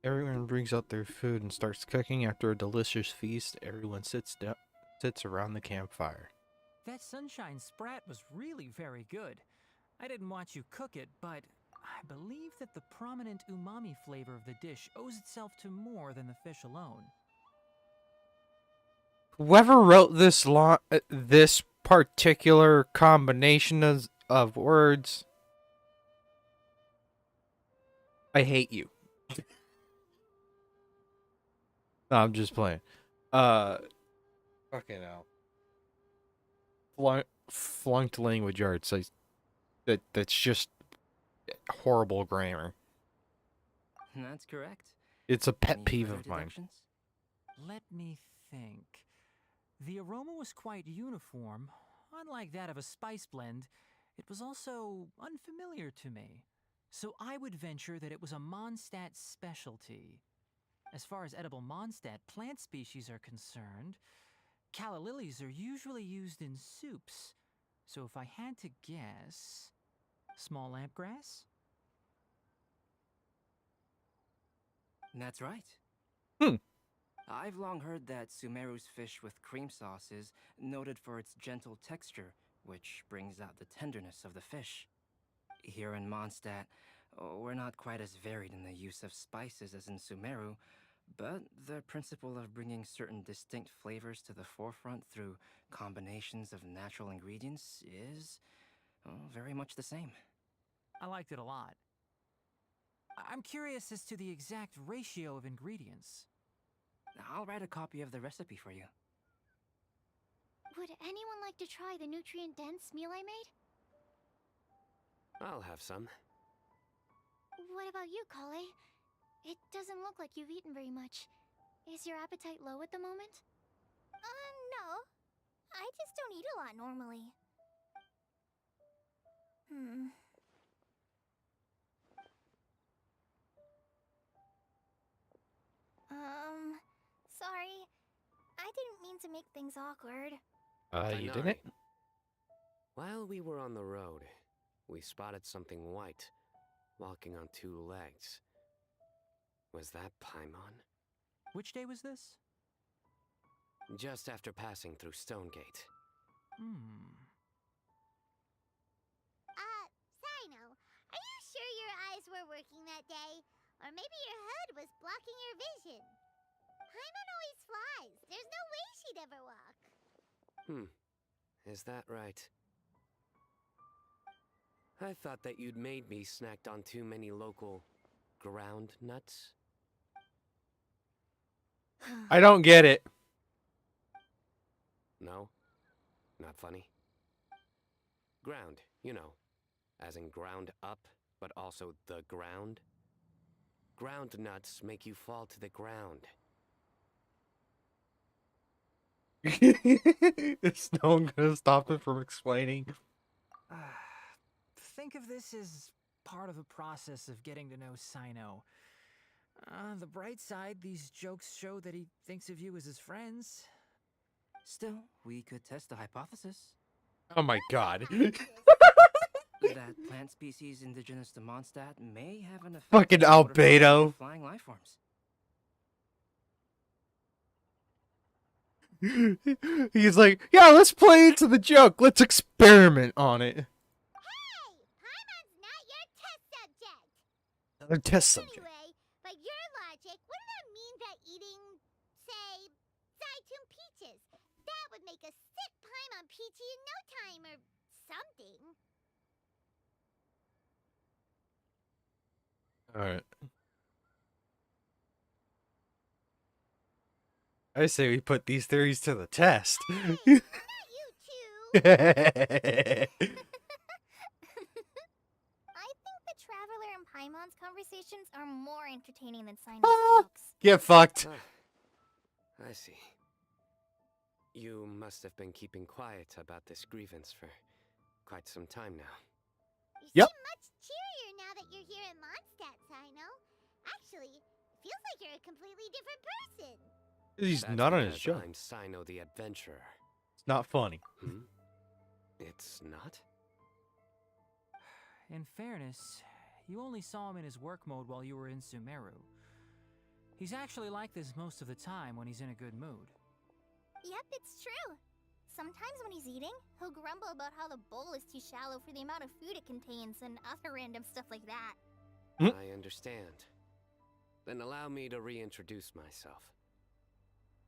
Everyone brings out their food and starts cooking. After a delicious feast, everyone sits around the campfire. That sunshine sprat was really very good. I didn't watch you cook it, but I believe that the prominent umami flavor of the dish owes itself to more than the fish alone. Whoever wrote this particular combination of words, I hate you. No, I'm just playing. Fucking hell. Flunked language arts. That's just horrible grammar. That's correct. It's a pet Any peeve further of mine. deductions? Let me think. The aroma was quite uniform. Unlike that of a spice blend, it was also unfamiliar to me. So I would venture that it was a Mondstadt specialty. As far as edible Mondstadt plant species are concerned, calla lilies are usually used in soups. So if I had to guess, small lampgrass? That's right. Hmm. I've long heard that Sumeru's fish with cream sauce is noted for its gentle texture, which brings out the tenderness of the fish. Here in Mondstadt, we're not quite as varied in the use of spices as in Sumeru, but the principle of bringing certain distinct flavors to the forefront through combinations of natural ingredients is very much the same. I liked it a lot. I'm curious as to the exact ratio of ingredients. I'll write a copy of the recipe for you. Would anyone like to try the nutrient-dense meal I made? I'll have some. What about you, Collei? It doesn't look like you've eaten very much. Is your appetite low at the moment? No. I just don't eat a lot normally. Sorry. I didn't mean to make things awkward. You Tainari, didn't? While we were on the road, we spotted something white, walking on two legs. Was that Paimon? Which day was this? Just after passing through Stonegate. Sino, are you sure your eyes were working that day? Or maybe your hood was blocking your vision? Paimon always flies. There's no way she'd ever walk. Is that right? I thought that you'd made me snacked on too many local ground nuts. I don't get it. No? Not funny? Ground, you know, as in ground up, but also the ground. Ground nuts make you fall to the ground. Is no one gonna stop it from explaining? Think of this as part of the process of getting to know Sino. The bright side, these jokes show that he thinks of you as his friends. Still, we could test the hypothesis Oh my god. that plant species indigenous to Mondstadt may have an effect Fucking on notifying albedo. flying life forms. He's like, yeah, let's play into the joke. Let's experiment on it. Hey! Paimon's not your test subject! Another test subject. Anyway, by your logic, wouldn't that mean that eating, say, Zaitun peaches, that would make a sick Paimon peachy in no time or something? Alright. I say we put these theories to the test. Hey, why not you too? I think the Traveler and Paimon's conversations are more entertaining than Sino's jokes. Get fucked. I see. You must have been keeping quiet about this grievance for quite some time now. You Yep. seem much cheerier now that you're here in Mondstadt, Sino. Actually, it feels like you're a completely different person. He's That's not on his because joke. I'm Sino the Adventurer. It's not funny. It's not? In fairness, you only saw him in his work mode while you were in Sumeru. He's actually like this most of the time when he's in a good mood. Yep, it's true. Sometimes when he's eating, he'll grumble about how the bowl is too shallow for the amount of food it contains and other random stuff like that. I understand. Then allow me to reintroduce myself.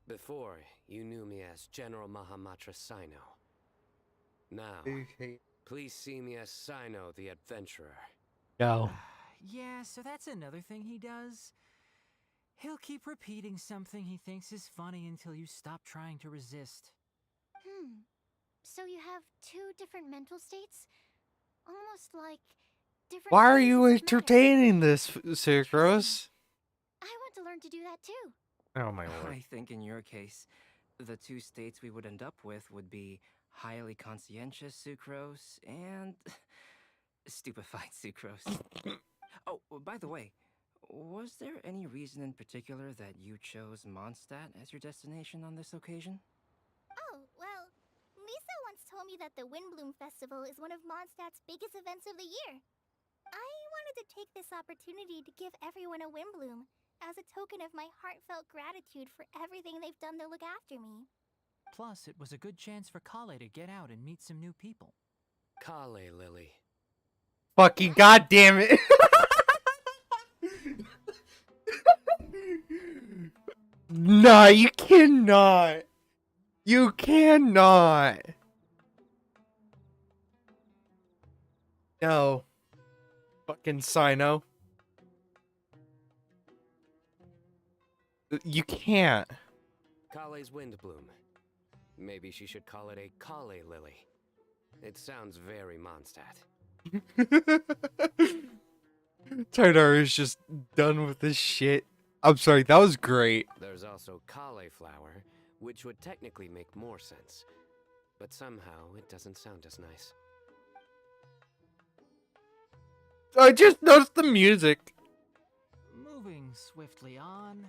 Before, you knew me as General Mahamatra Sino. Now, please see me as Sino the Adventurer. No. Yeah, so that's another thing he does. He'll keep repeating something he thinks is funny until you stop trying to resist. So you have two different mental states? Almost like different Why are you phases of matter. entertaining this, Sucrose? I want to learn to do that too. Oh my lord. I think in your case, the two states we would end up with would be highly conscientious sucrose and stupefied sucrose. Oh, by the way, was there any reason in particular that you chose Mondstadt as your destination on this occasion? Oh, well, Lisa once told me that the Windblume Festival is one of Mondstadt's biggest events of the year. I wanted to take this opportunity to give everyone a Windblume, as a token of my heartfelt gratitude for everything they've done to look after me. Plus, it was a good chance for Collei to get out and meet some new people. Collei, Lily. Fucking goddamn it! Nah, you cannot. You cannot. No. Fucking Sino. You can't. Collei's Windblume. Maybe she should call it a Collei Lily. It sounds very Mondstadt. Tardar is just done with this shit. I'm sorry, that was great. There's also cauliflower, which would technically make more sense. But somehow, it doesn't sound as nice. I just noticed the music. Moving swiftly on.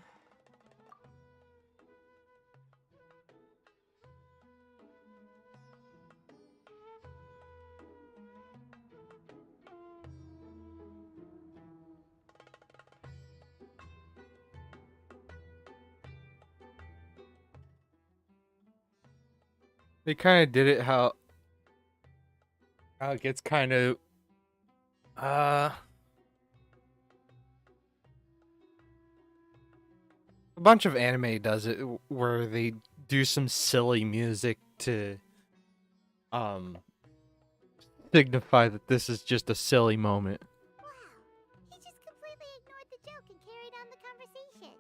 They kind of did it how it gets kind of a bunch of anime does it where they do some silly music to signify that this is just a silly moment. Wow, he just completely ignored the joke and carried on the conversation.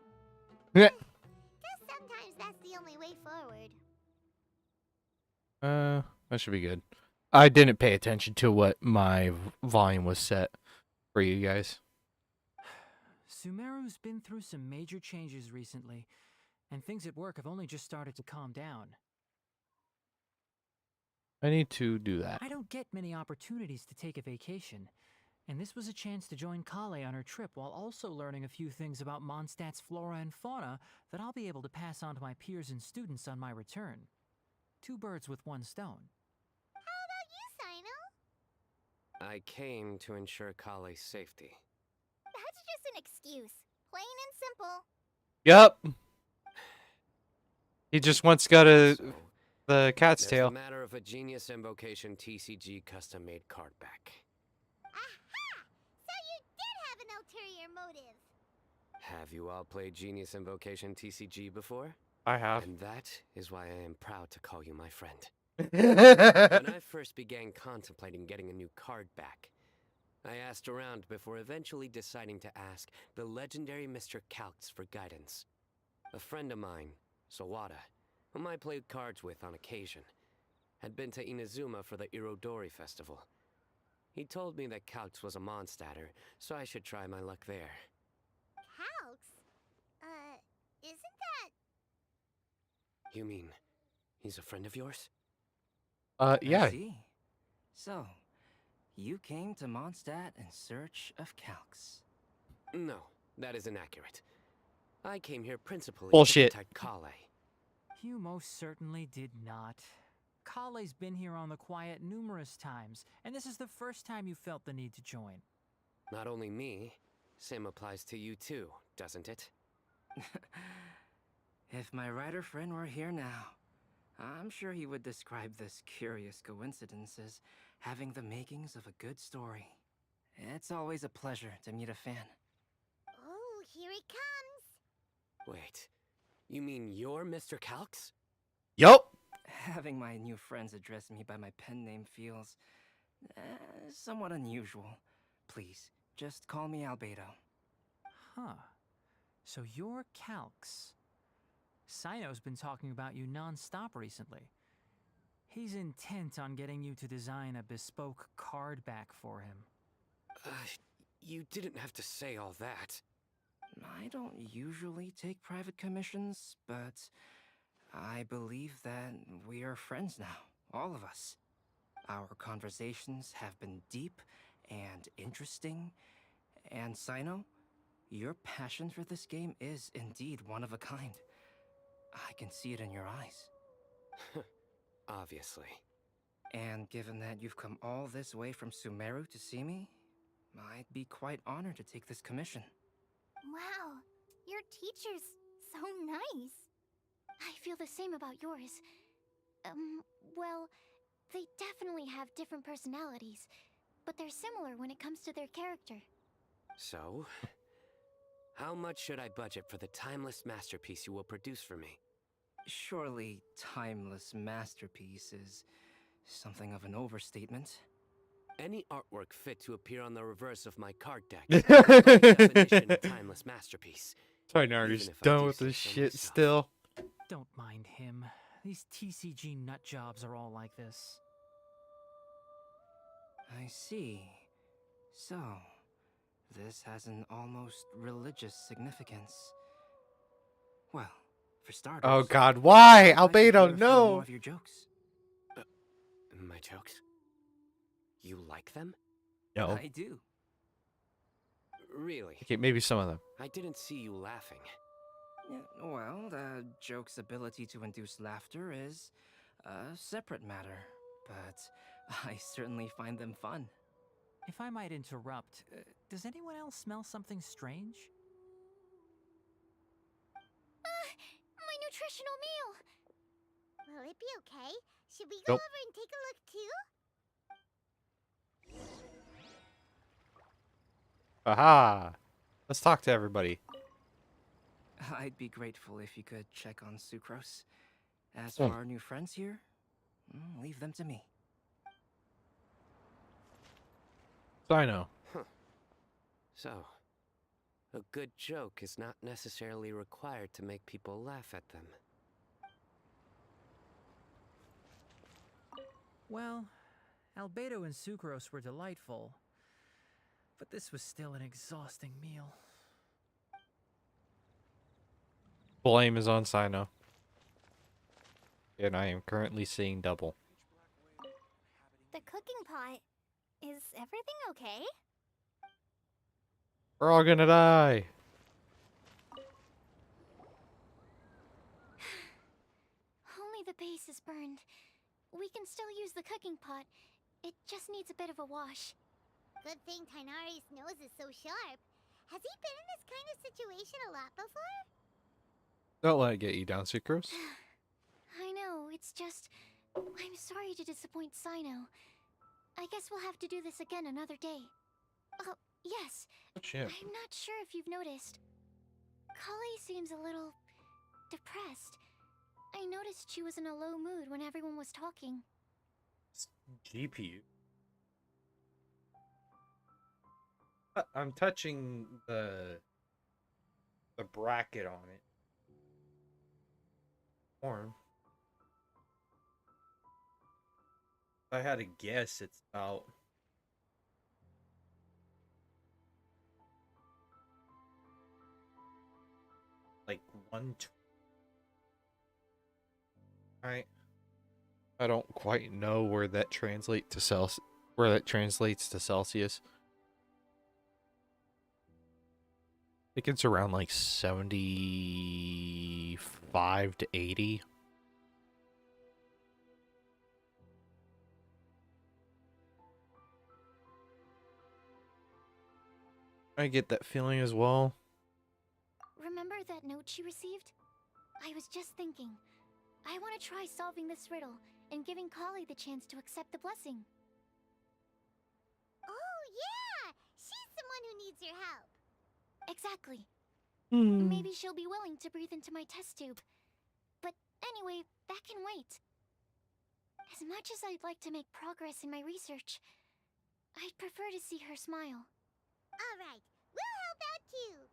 Yeah. Guess sometimes that's the only way forward. That should be good. I didn't pay attention to what my volume was set for you guys. Sumeru's been through some major changes recently, and things at work have only just started to calm down. I need to do that. I don't get many opportunities to take a vacation, and this was a chance to join Collei on her trip while also learning a few things about Mondstadt's flora and fauna that I'll be able to pass on to my peers and students on my return. 2 birds with 1 stone. How about you, Sino? I came to ensure Collei's safety. That's just an excuse. Plain and simple. Yep. He just once got So, the cat's there's tail. the matter of a Genius Invocation TCG custom-made card back. Aha! So you did have an ulterior motive. Have you all played Genius Invocation TCG before? I have. And that is why I am proud to call you my friend. Yeah. When I first began contemplating getting a new card back, I asked around before eventually deciding to ask the legendary Mr. Calx for guidance. A friend of mine, Sawada, whom I played cards with on occasion, had been to Inazuma for the Irodori festival. He told me that Calx was a Mondstadter, so I should try my luck there. Calx? Isn't that... You mean, he's a friend of yours? Yeah. I see. So, you came to Mondstadt in search of Calx. No, that is inaccurate. I came here principally Bullshit. to protect Collei. You most certainly did not. Collei's been here on the quiet numerous times, and this is the first time you felt the need to join. Not only me, same applies to you too, doesn't it? If my writer friend were here now, I'm sure he would describe this curious coincidence as having the makings of a good story. It's always a pleasure to meet a fan. Oh, here he comes. Wait, you mean you're Mr. Calx? Yup. Having my new friends address me by my pen name feels somewhat unusual. Please, just call me Albedo. Huh. So you're Calx. Sino's been talking about you non-stop recently. He's intent on getting you to design a bespoke card back for him. You didn't have to say all that. I don't usually take private commissions, but I believe that we are friends now, all of us. Our conversations have been deep and interesting, and Sino, your passion for this game is indeed one of a kind. I can see it in your eyes. Obviously. And given that you've come all this way from Sumeru to see me, I'd be quite honored to take this commission. Wow, teacher's so nice. I feel the same about yours. Well, they definitely have different personalities, but they're similar when it comes to their character. So, how much should I budget for the timeless masterpiece you will produce for me? Surely, timeless masterpiece is something of an overstatement. Any artwork fit to appear on the reverse of my card deck. By definition, a timeless masterpiece. Tainari's Even if I done do with say this so shit myself. still. Don't mind him. These TCG nut jobs are all like this. I see. So, this has an almost religious significance. Well, for starters... Oh god, why? I'd like to hear Albedo, a few more no! of your jokes. My jokes? You like them? No. I do. Really? Okay, maybe some of them. I didn't see you laughing. Yeah, well, the joke's ability to induce laughter is a separate matter, but I certainly find them fun. If I might interrupt, does anyone else smell something strange? My nutritional meal! Will it be okay? Should we go Nope. over and take a look too? Aha! Let's talk to everybody. I'd be grateful if you could check on Sucrose. As Hmm. for our new friends here, leave them to me. Sino. So, a good joke is not necessarily required to make people laugh at them. Well, Albedo and Sucrose were delightful, but this was still an exhausting meal. Blame is on Sino. And I am currently seeing double. The cooking pot. Is everything okay? We're all gonna die! Only the base is burned. We can still use the cooking pot. It just needs a bit of a wash. Good thing Tainari's nose is so sharp. Has he been in this kind of situation a lot before? Don't let it get you down, Sucrose. I know, it's just... I'm sorry to disappoint Sino. I guess we'll have to do this again another day. Oh, yes. Oh, shit. I'm not sure if you've noticed. Collei seems a little... depressed. I noticed she was in a low mood when everyone was talking. GPU. I'm touching the bracket on it. Warm. If I had to guess, it's about like 120. Right. I don't quite know where that translates to Celsius. I think it's around like 75 to 80. I get that feeling as well. Remember that note she received? I was just thinking. I want to try solving this riddle and giving Collei the chance to accept the blessing. Oh, yeah! She's the one who needs your help. Exactly. Hmm. Maybe she'll be willing to breathe into my test tube. But anyway, that can wait. As much as I'd like to make progress in my research, I'd prefer to see her smile. All right, we'll help out too.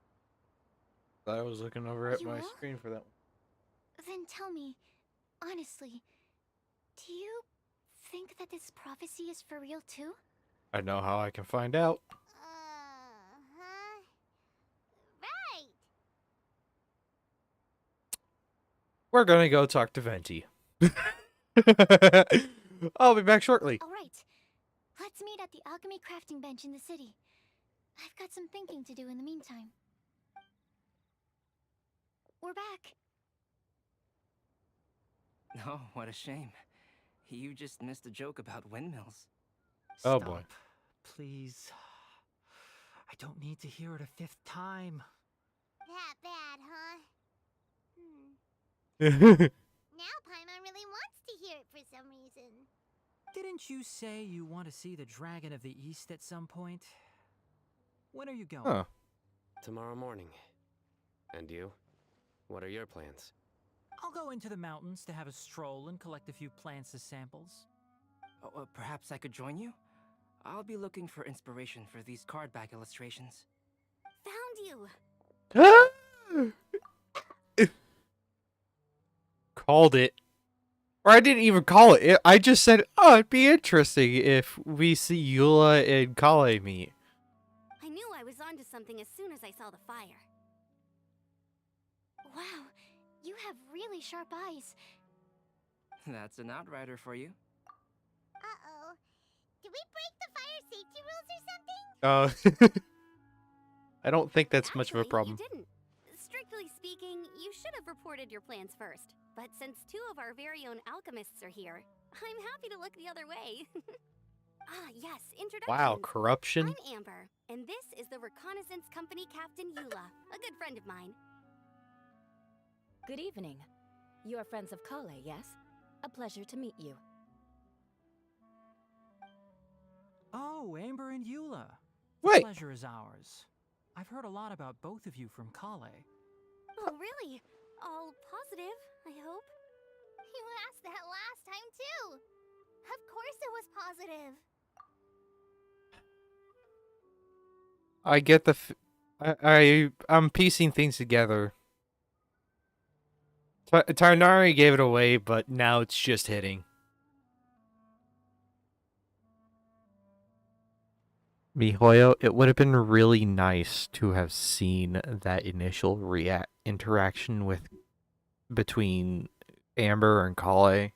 I was looking over at You my will? screen for that one. Then tell me, honestly, do you think that this prophecy is for real too? I know how I can find out. Right. We're gonna go talk to Venti. I'll be back shortly. All right. Let's meet at the alchemy crafting bench in the city. I've got some thinking to do in the meantime. We're back. Oh, what a shame. You just missed a joke about windmills. Oh, Stop, boy. please. I don't need to hear it a fifth time. That that bad, huh? Now Paimon really wants to hear it for some reason. Didn't you say you want to see the Dragon of the East at some point? When are you going? Huh. Tomorrow morning. And you? What are your plans? I'll go into the mountains to have a stroll and collect a few plants as samples. Oh, perhaps I could join you? I'll be looking for inspiration for these card back illustrations. Found you! Called it. Or I didn't even call it. I just said, oh, it'd be interesting if we see Eula and Collei meet. I knew I was onto something as soon as I saw the fire. Wow, you have really sharp eyes. That's an outrider for you. Uh-oh. Did we break the fire safety rules or something? I don't think that's much of a Actually, problem. You didn't. Strictly speaking, you should have reported your plans first. But since two of our very own alchemists are here, I'm happy to look the other way. Yes, introductions. Wow, corruption? I'm Amber, and this is the Reconnaissance Company Captain Eula, a good friend of mine. Good evening. You are friends of Collei, yes? A pleasure to meet you. Oh, Amber and Eula. Wait. The pleasure is ours. I've heard a lot about both of you from Collei. Oh, really? All positive, I hope? You asked that last time, too. Of course it was positive. I get the I'm piecing things together. Tarnari gave it away, but now it's just hitting. Mihoyo, it would have been really nice to have seen that initial interaction between Amber and Collei.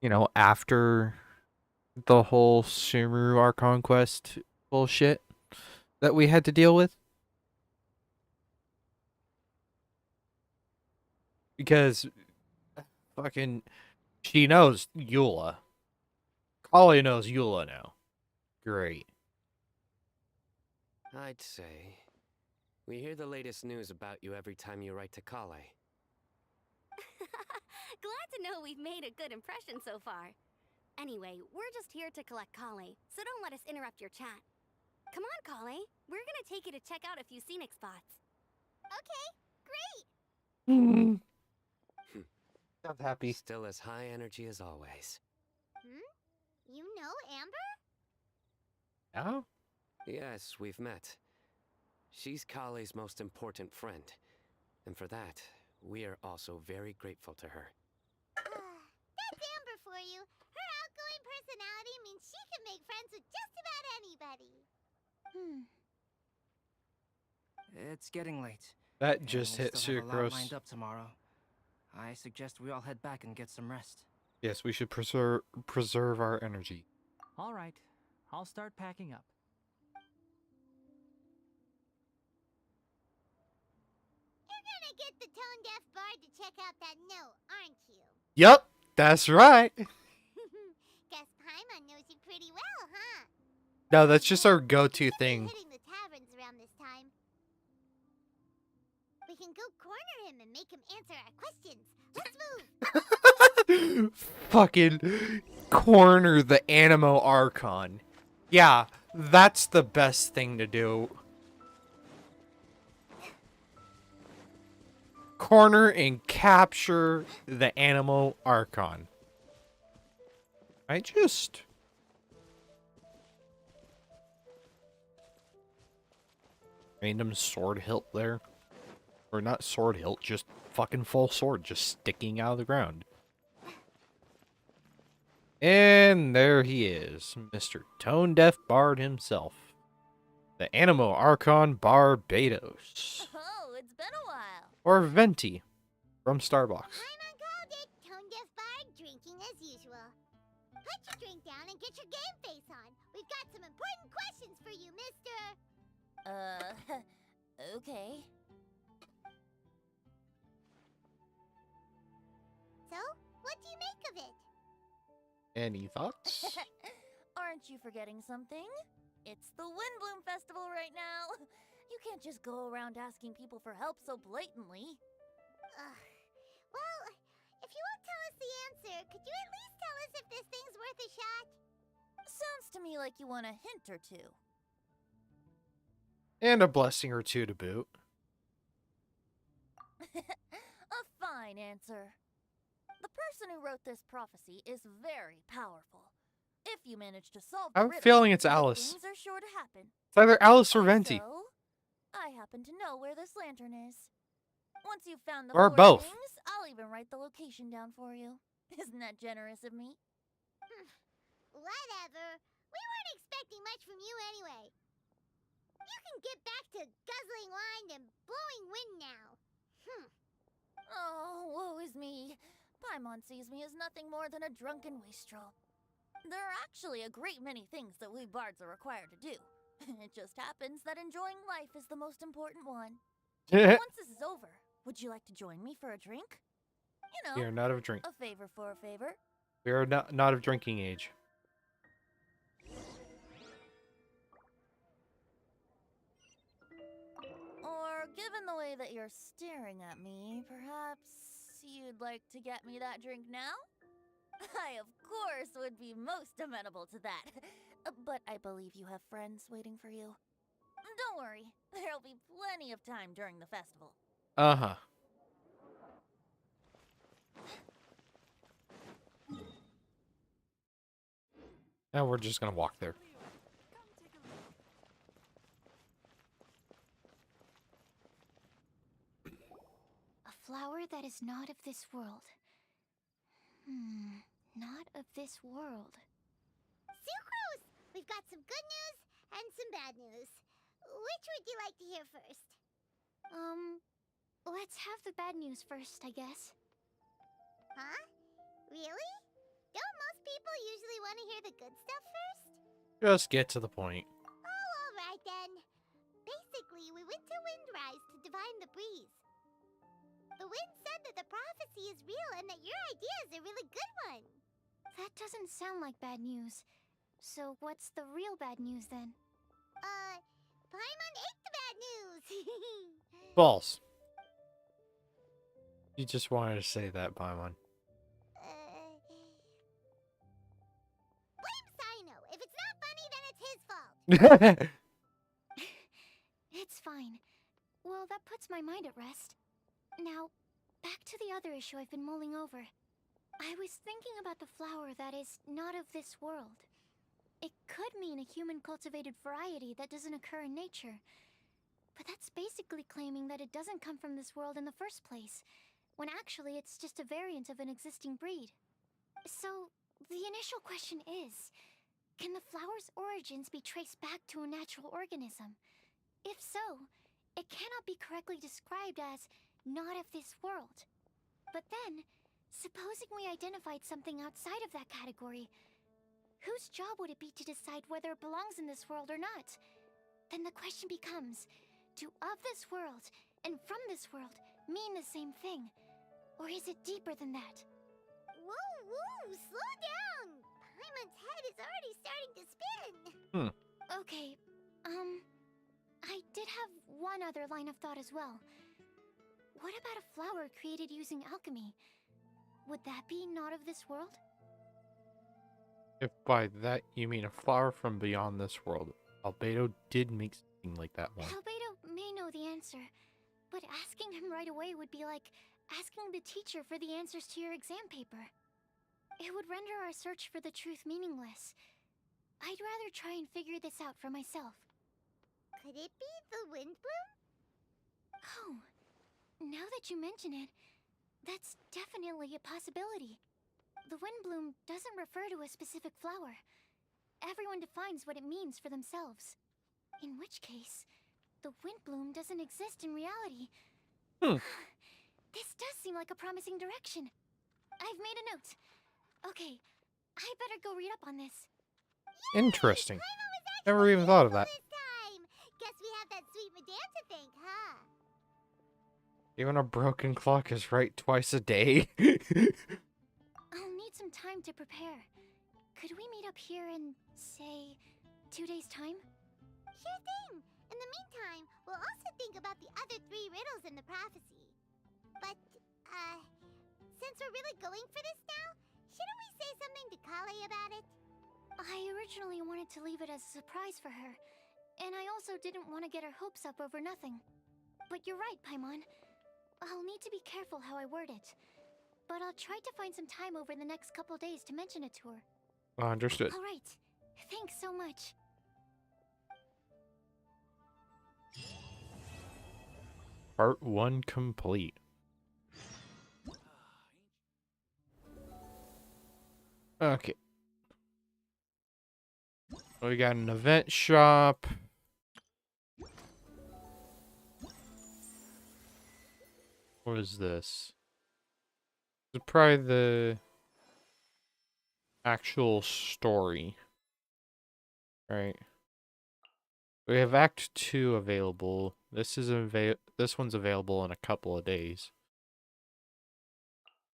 You know, after the whole Sumeru Archon quest bullshit that we had to deal with. Because fucking she knows Eula. Collei knows Eula now. Great. I'd say we hear the latest news about you every time you write to Collei. Glad to know we've made a good impression so far. Anyway, we're just here to collect Collei, so don't let us interrupt your chat. Come on, Collei. We're gonna take you to check out a few scenic spots. Okay, great. Sounds happy. Still as high energy as always. You know Amber? Oh? Yes, we've met. She's Collei's most important friend. And for that, we are also very grateful to her. That's Amber for you. Her outgoing personality means she can make friends with just about anybody. It's getting late. That and just we hit still have a lot sucrose. lined up tomorrow. I suggest we all head back and get some rest. Yes, we should preserve our energy. All right, I'll start packing up. You're gonna get the tone-deaf bard to check out that note, aren't you? Yep, that's right. Guess Paimon knows you pretty well, huh? No, that's just our go-to He'll be thing. hitting the taverns around this time. We can go corner him and make him answer our questions. Let's move. Fucking corner the Animo Archon. Yeah, that's the best thing to do. Corner and capture the Animo Archon. I just... random sword hilt there. Or not sword hilt, just fucking full sword just sticking out of the ground. And there he is, Mr. Tone Deaf Bard himself. The Animo Archon Barbados. Oh, it's been a while. Or Venti from Starbucks. Paimon called it. Tone-deaf bard drinking as usual. Put your drink down and get your game face on. We've got some important questions for you, mister. Okay. So, what do you make of it? Any thoughts? Aren't you forgetting something? It's the Windblume Festival right now. You can't just go around asking people for help so blatantly. Well, if you won't tell us the answer, could you at least tell us if this thing's worth a shot? Sounds to me like you want a hint or two. And a blessing or two to boot. A fine answer. The person who wrote this prophecy is very powerful. If you manage to solve I the have a riddle, feeling it's good Alice. things are sure to happen. It's either Alice or Venti. Also, I happen to know where this lantern is. Once you've found the Or four both. things, I'll even write the location down for you. Isn't that generous of me? Whatever. We weren't expecting much from you anyway. You can get back to guzzling wine and blowing wind now. Oh, woe is me. Paimon sees me as nothing more than a drunken wastrel. There are actually a great many things that we bards are required to do. It just happens that enjoying life is the most important one. Once this is over, would you like to join me for a drink? You know, We are not of drink. a favor for a favor. We are not of drinking age. Or, given the way that you're staring at me, perhaps you'd like to get me that drink now? I, of course, would be most amenable to that. But I believe you have friends waiting for you. Don't worry, there'll be plenty of time during the festival. Uh-huh. Now we're just gonna walk there. A flower that is not of this world. Not of this world. Sucrose! We've got some good news and some bad news. Which would you like to hear first? Let's have the bad news first, I guess. Huh? Really? Don't most people usually want to hear the good stuff first? Just get to the point. Oh, alright then. Basically, we went to Windrise to divine the breeze. The wind said that the prophecy is real and that your idea is a really good one. That doesn't sound like bad news. So what's the real bad news then? Paimon ate the bad news! Balls. You just wanted to say that, Paimon. Blame Sino. If it's not funny, then it's his fault. It's fine. Well, that puts my mind at rest. Now, back to the other issue I've been mulling over. I was thinking about the flower that is not of this world. It could mean a human-cultivated variety that doesn't occur in nature. But that's basically claiming that it doesn't come from this world in the first place, when actually it's just a variant of an existing breed. So, the initial question is, can the flower's origins be traced back to a natural organism? If so, it cannot be correctly described as not of this world. But then, supposing we identified something outside of that category, whose job would it be to decide whether it belongs in this world or not? Then the question becomes, do of this world and from this world mean the same thing? Or is it deeper than that? Whoa, slow down! Paimon's head is already starting to spin. Okay, I did have one other line of thought as well. What about a flower created using alchemy? Would that be not of this world? If by that you mean a flower from beyond this world, Albedo did make something like that one. Albedo may know the answer, but asking him right away would be like asking the teacher for the answers to your exam paper. It would render our search for the truth meaningless. I'd rather try and figure this out for myself. Could it be the Windblume? Oh, now that you mention it, that's definitely a possibility. The Windblume doesn't refer to a specific flower. Everyone defines what it means for themselves. In which case, the Windblume doesn't exist in reality. This does seem like a promising direction. I've made a note. Okay, I better go read up on this. Interesting. Paimon was actually Never even thought of that. useful this time. Guess we have that sweet Madame to thank, huh? Even a broken clock is right twice a day. I'll need some time to prepare. Could we meet up here in, say, 2 days' time? Sure thing. In the meantime, we'll also think about the other 3 riddles in the prophecy. But, since we're really going for this now, shouldn't we say something to Collei about it? I originally wanted to leave it as a surprise for her, and I also didn't want to get her hopes up over nothing. But you're right, Paimon. I'll need to be careful how I word it. But I'll try to find some time over the next couple days to mention it to her. Understood. All right. Thanks so much. Part 1 complete. Okay. We got an event shop. What is this? This is probably the actual story. Right. We have Act 2 available. This one's available in a couple of days.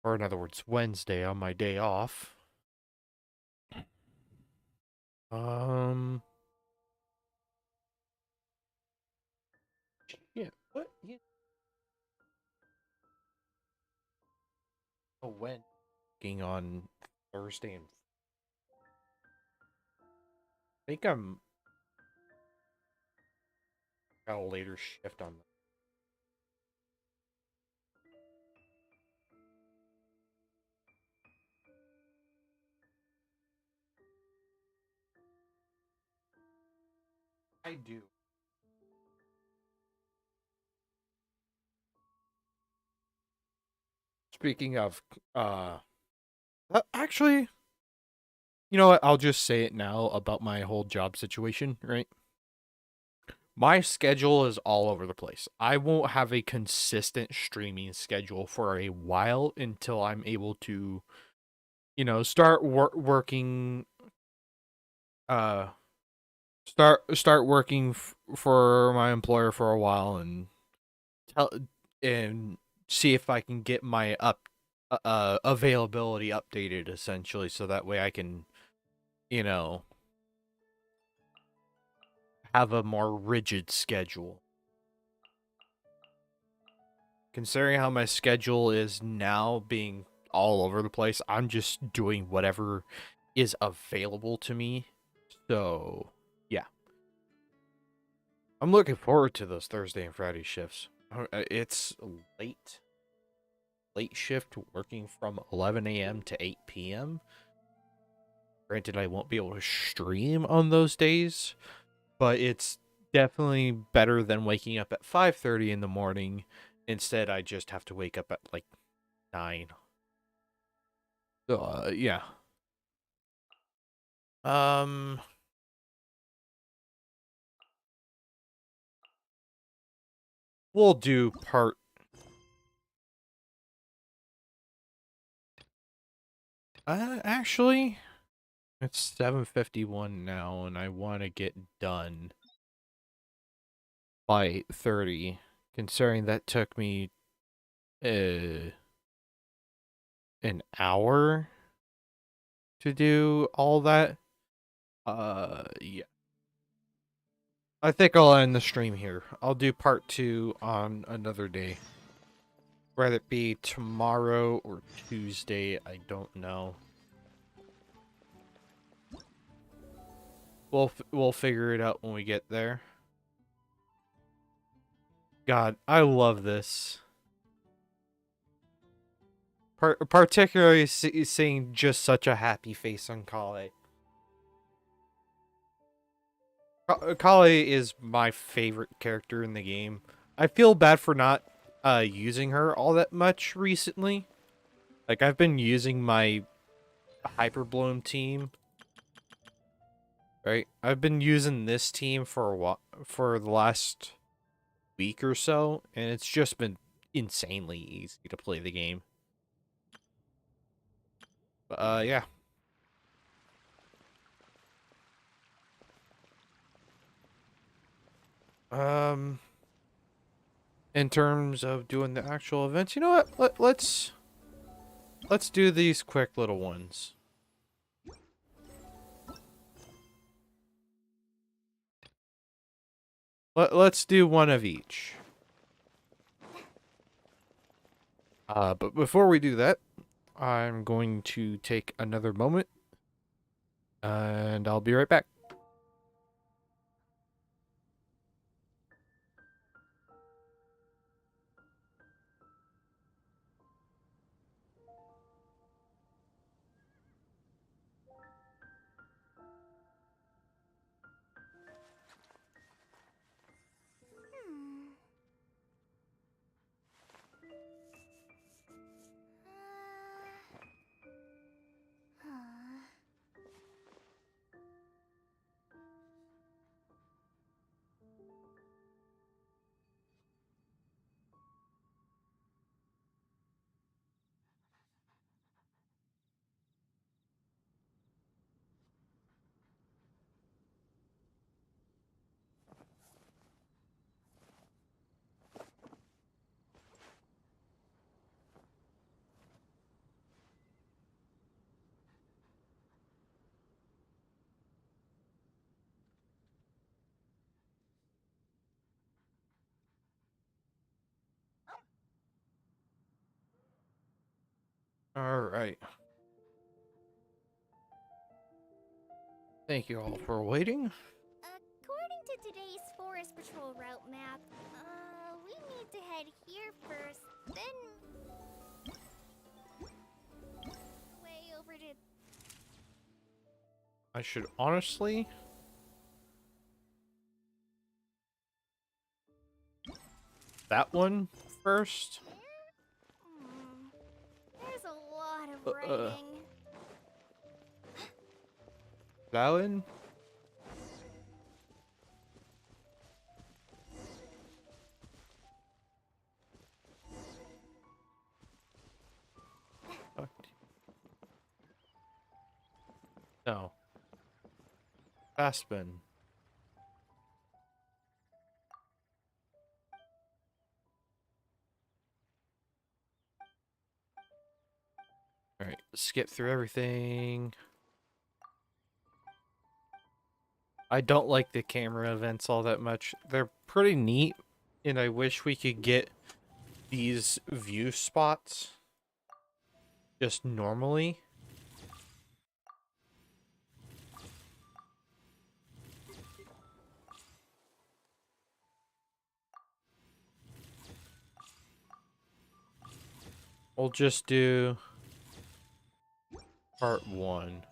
Or in other words, Wednesday on my day off. Yeah, what? Yeah. Oh, when? Working on Thursday and I think I'm got a later shift on that. I do. Speaking of, actually, you know what? I'll just say it now about my whole job situation, right? My schedule is all over the place. I won't have a consistent streaming schedule for a while until I'm able to, you know, start working, start working for my employer for a while and tell and see if I can get my availability updated essentially, so that way I can, you know, have a more rigid schedule. Considering how my schedule is now being all over the place, I'm just doing whatever is available to me. So, yeah. I'm looking forward to those Thursday and Friday shifts. It's late shift, working from 11 a.m. to 8 p.m. Granted, I won't be able to stream on those days, but it's definitely better than waking up at 5:30 in the morning. Instead, I just have to wake up at like 9. So, yeah. We'll do part. Actually, it's 7:51 now, and I want to get done by 8:30. Considering that took me an hour to do all that. Yeah. I think I'll end the stream here. I'll do part 2 on another day. Whether it be tomorrow or Tuesday, I don't know. We'll figure it out when we get there. God, I love this. Particularly seeing just such a happy face on Collei. Collei is my favorite character in the game. I feel bad for not using her all that much recently. Like, I've been using my Hyperbloom team. Right? I've been using this team for a while, for the last week or so, and it's just been insanely easy to play the game. But, yeah. In terms of doing the actual events, you know what? Let's do these quick little ones. Let's do one of each. But before we do that, I'm going to take another moment, and I'll be right back. All right. Thank you all for waiting. According to today's Forest Patrol route map, we need to head here first, then way over to... I should honestly... that one first? There's a lot of writing. That one? Fuck. No. Fastbin. Alright, skip through everything. I don't like the camera events all that much. They're pretty neat, and I wish we could get these view spots just normally. We'll just do part 1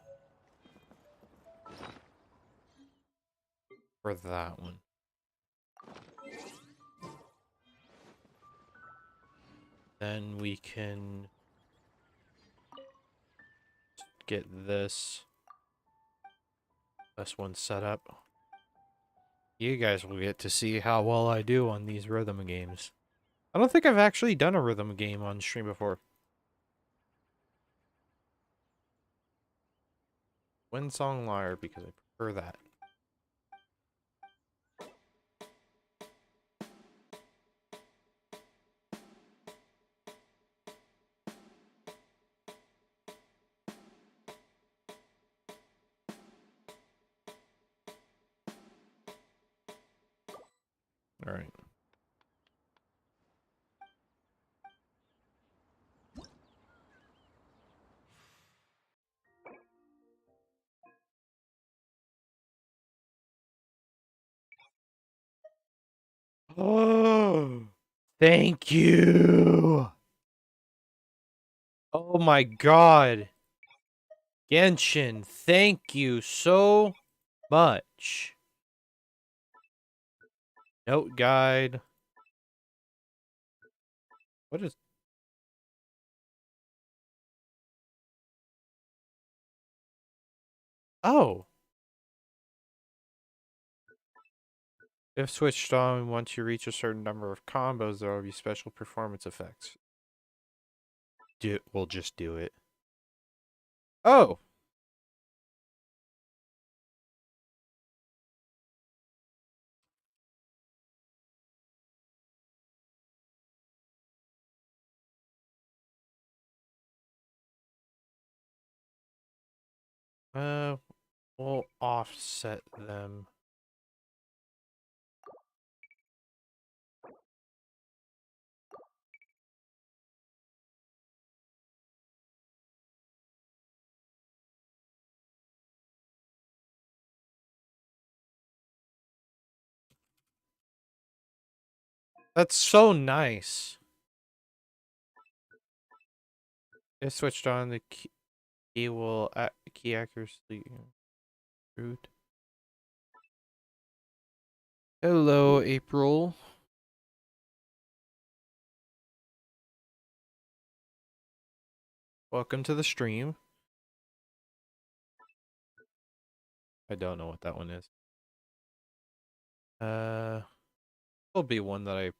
for that one. Then we can get this one set up. You guys will get to see how well I do on these rhythm games. I don't think I've actually done a rhythm game on stream before. Wind Song Lyre, because I prefer that. All right. Oh, thank you. Oh my god. Genshin, thank you so much. Note guide. What is... oh. If switched on, once you reach a certain number of combos, there will be special performance effects. We'll just do it. Oh! We'll offset them. That's so nice. It switched on the key will key accuracy. Rude. Hello, April. Welcome to the stream. I don't know what that one is. It'll be one that I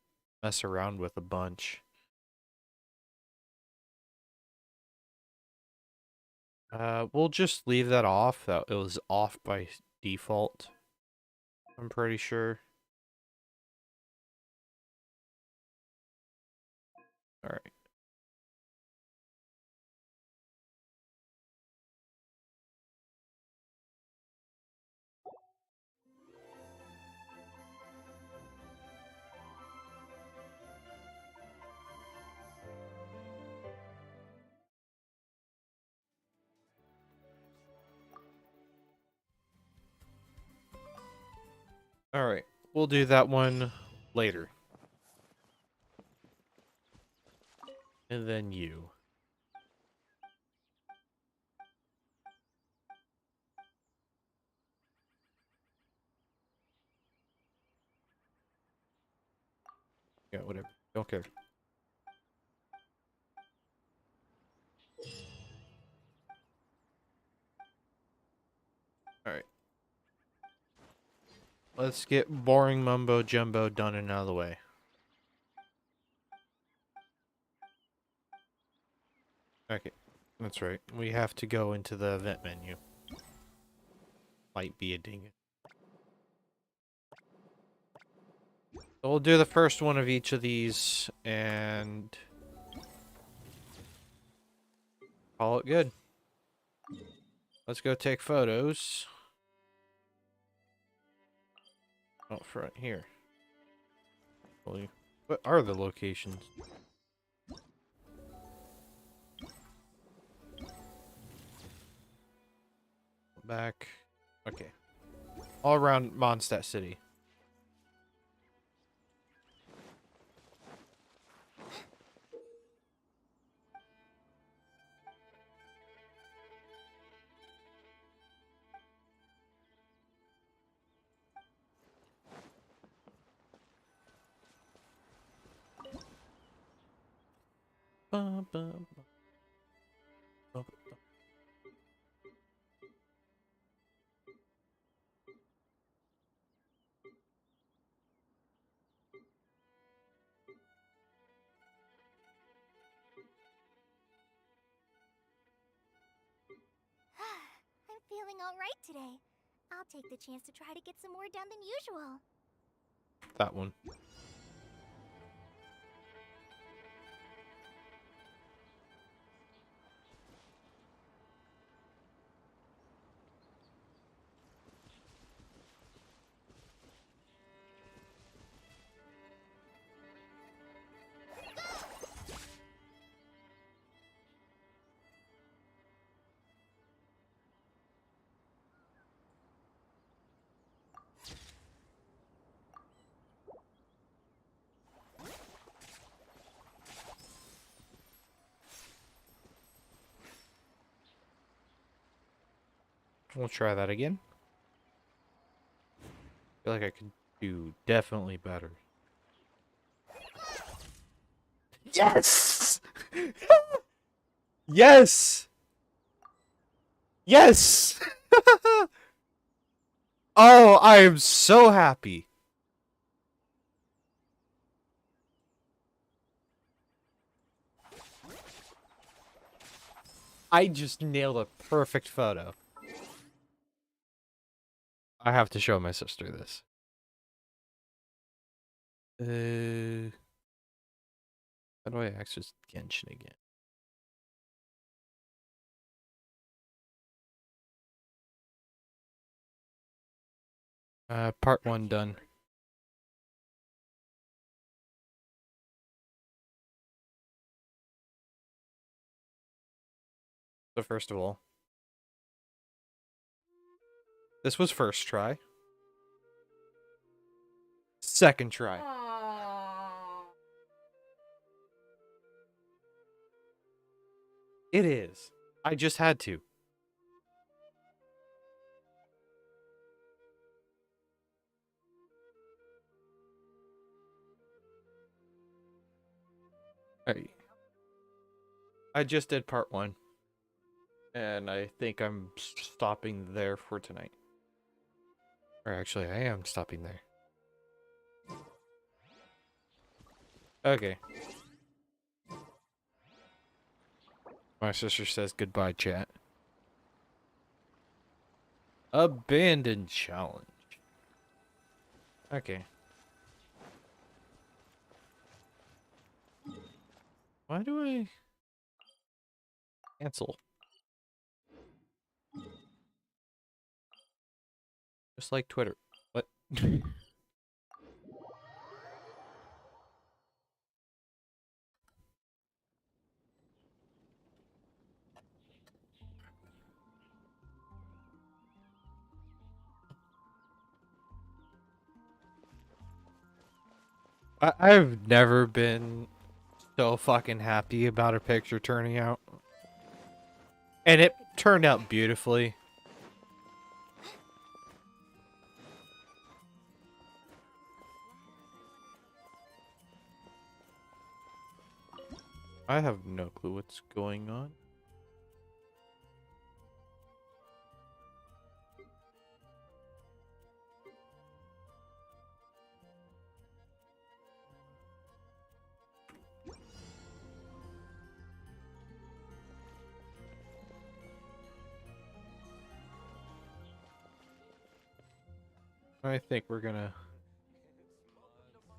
mess around with a bunch. We'll just leave that off. That it was off by default. I'm pretty sure. All right. All right. We'll do that one later. And then you. Yeah, whatever. Don't care. All right. Let's get boring mumbo jumbo done and out of the way. Okay. That's right. We have to go into the event menu. Might be a ding. So we'll do the first one of each of these and call it good. Let's go take photos. Oh, front here. What are the locations? Back. Okay. All around Mondstadt City. Bum, bum, bum. Bum, bum. I'm feeling alright today. I'll take the chance to try to get some more done than usual. That one. We'll try that again. Feel like I could do definitely better. Yes! Yes! Yes! Oh, I am so happy. I just nailed a perfect photo. I have to show my sister this. How do I access Genshin again? Part 1 done. So first of all, this was first try. Second try. It is. I just had to. Alright. I just did part 1. And I think I'm stopping there for tonight. Or actually, I am stopping there. Okay. My sister says goodbye, chat. Abandoned challenge. Okay. Why do I cancel? Just like Twitter. What? I've never been so fucking happy about a picture turning out. And it turned out beautifully. I have no clue what's going on. I think we're gonna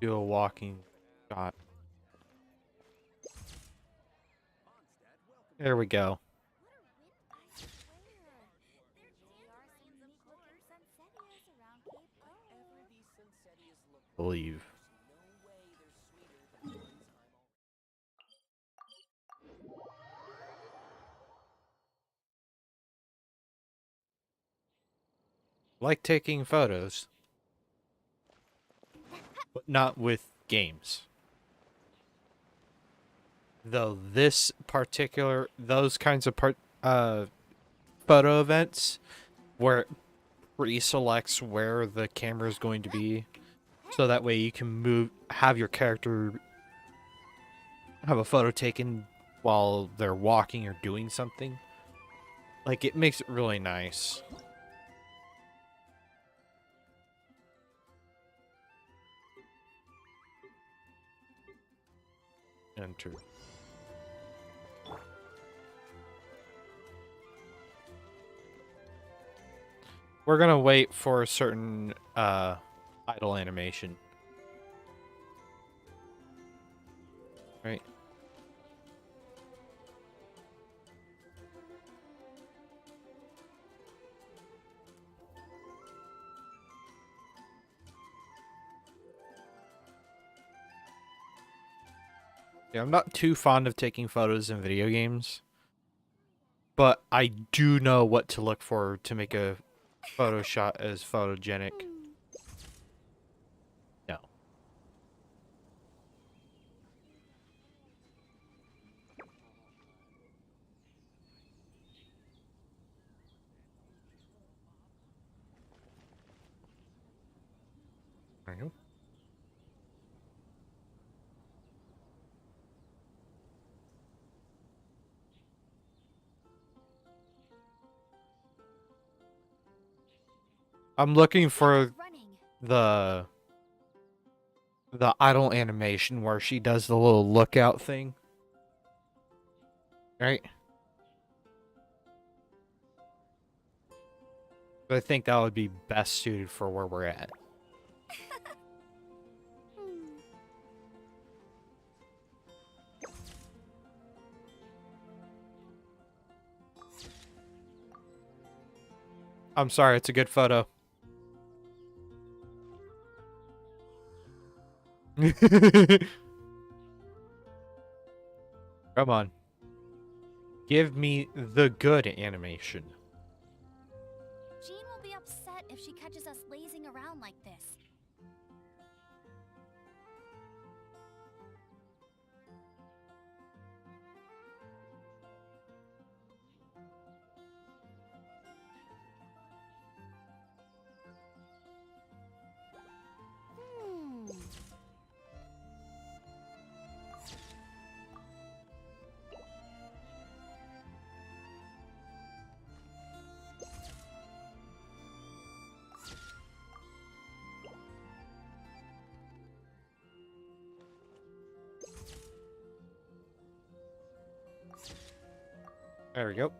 do a walking shot. There we go. Believe. Like taking photos, but not with games. Though this particular, those kinds of photo events where it pre-selects where the camera is going to be, so that way you can have your character have a photo taken while they're walking or doing something. Like, it makes it really nice. Enter. We're gonna wait for a certain idle animation. Right. Yeah, I'm not too fond of taking photos in video games, but I do know what to look for to make a photo shot as photogenic. No. There you go. I'm looking for the idle animation where she does the little lookout thing. Right? But I think that would be best suited for where we're at. I'm sorry, it's a good photo. Come on. Give me the good animation. Jean will be upset if she catches us lazing around like this. There we go.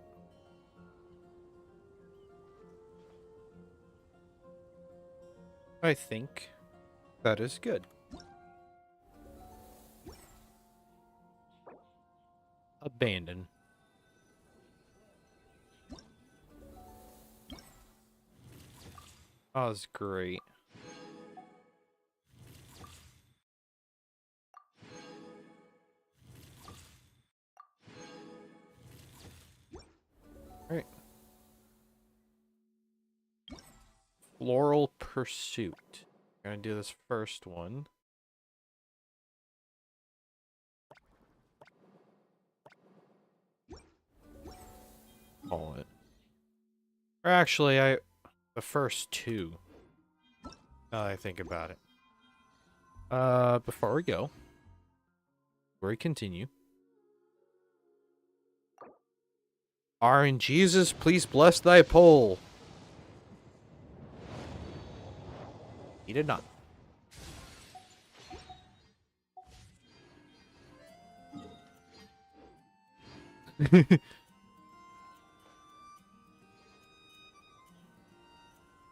I think that is good. Abandon. That was great. Alright. Floral Pursuit. Gonna do this first one. Call it. Or actually, the first two. Now that I think about it. Before we continue. Jesus, please bless thy pole. He did not.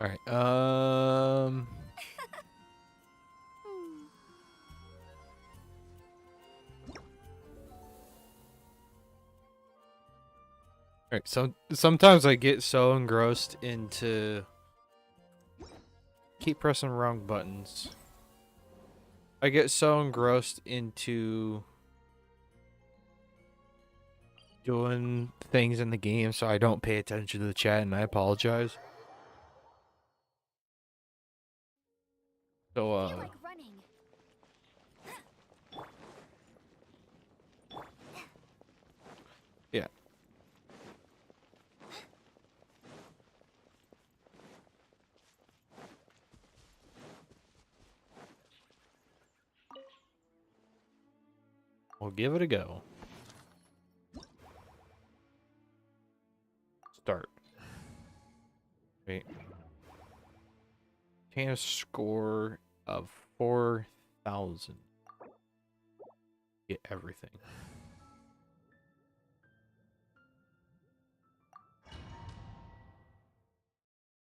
All right. All right. So sometimes I get so engrossed into keep pressing wrong buttons. I get so engrossed into doing things in the game, so I don't pay attention to the chat, and I apologize. So, I feel like running. yeah. We'll give it a go. Start. Wait. Obtain a score of 4,000. Get everything.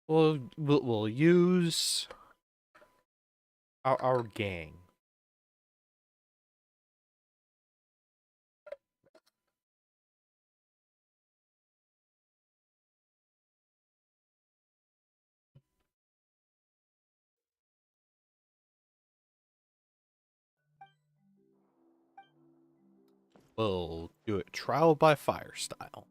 We'll use our gang. We'll do it trial by fire style.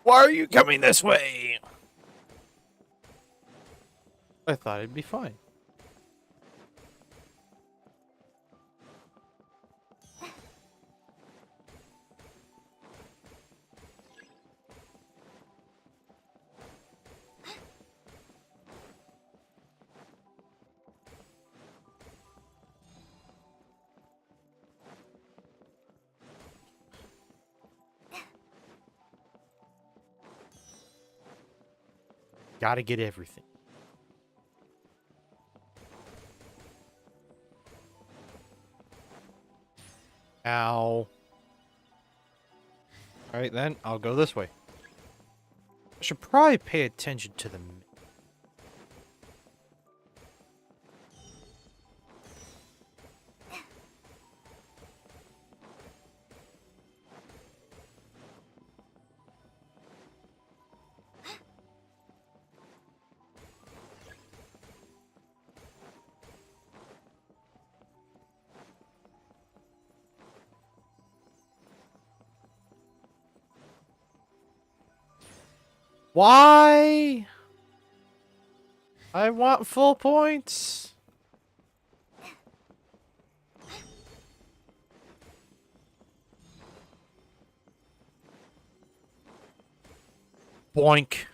Why are you coming this way? I thought it'd be fine. Gotta get everything. Ow. Alright then, I'll go this way. I should probably pay attention to the... Why? I want full points. Boink.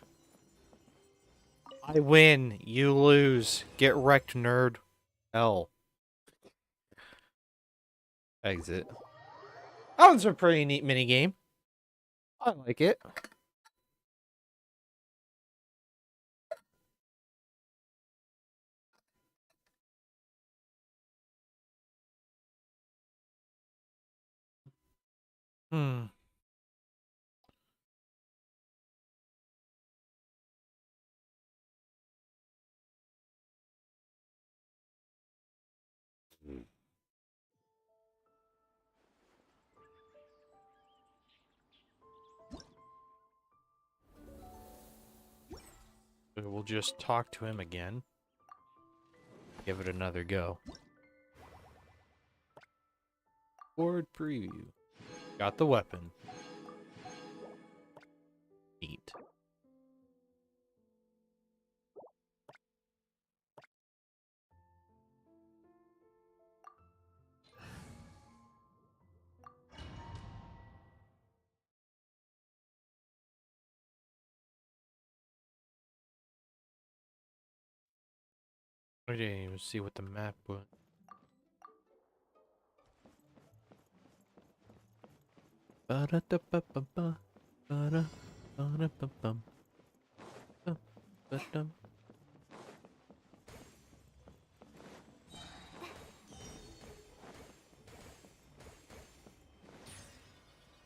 I win. You lose. Get wrecked, nerd. L. Exit. That one's a pretty neat minigame. I like it. Hmm. We'll just talk to him again. Give it another go. Board preview. Got the weapon. Neat. I didn't even see what the map was. Ba-da-da-ba-ba-ba. Ba-da-ba-da-ba-bum. Ba-dum.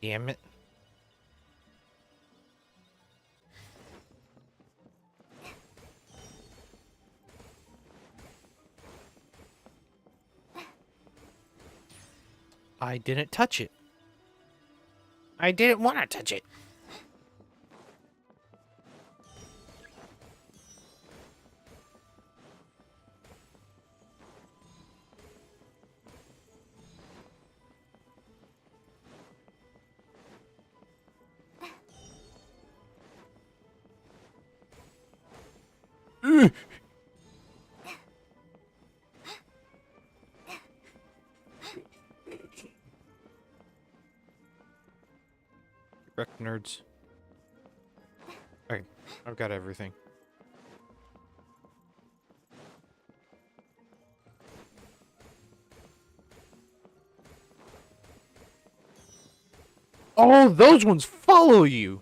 Damn it. I didn't touch it. I didn't want to touch it. Wreck nerds. Okay, I've got everything. Oh, those ones follow you.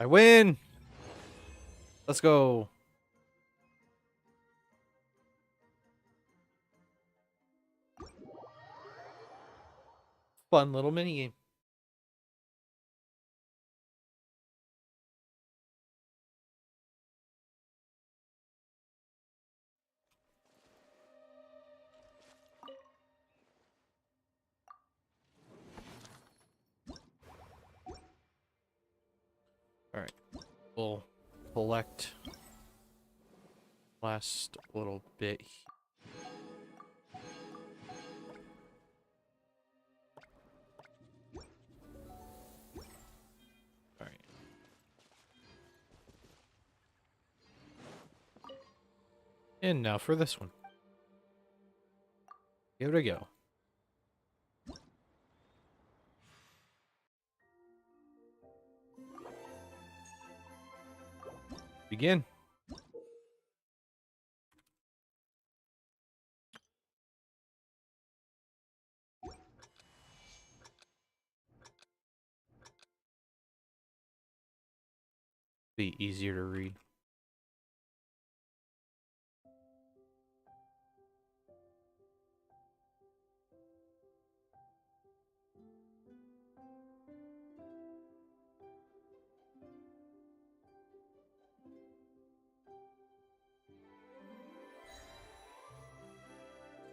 I win. Let's go. Fun little minigame. Alright. We'll collect last little bit. Alright. And now for this one. Give it a go. Begin. Be easier to read.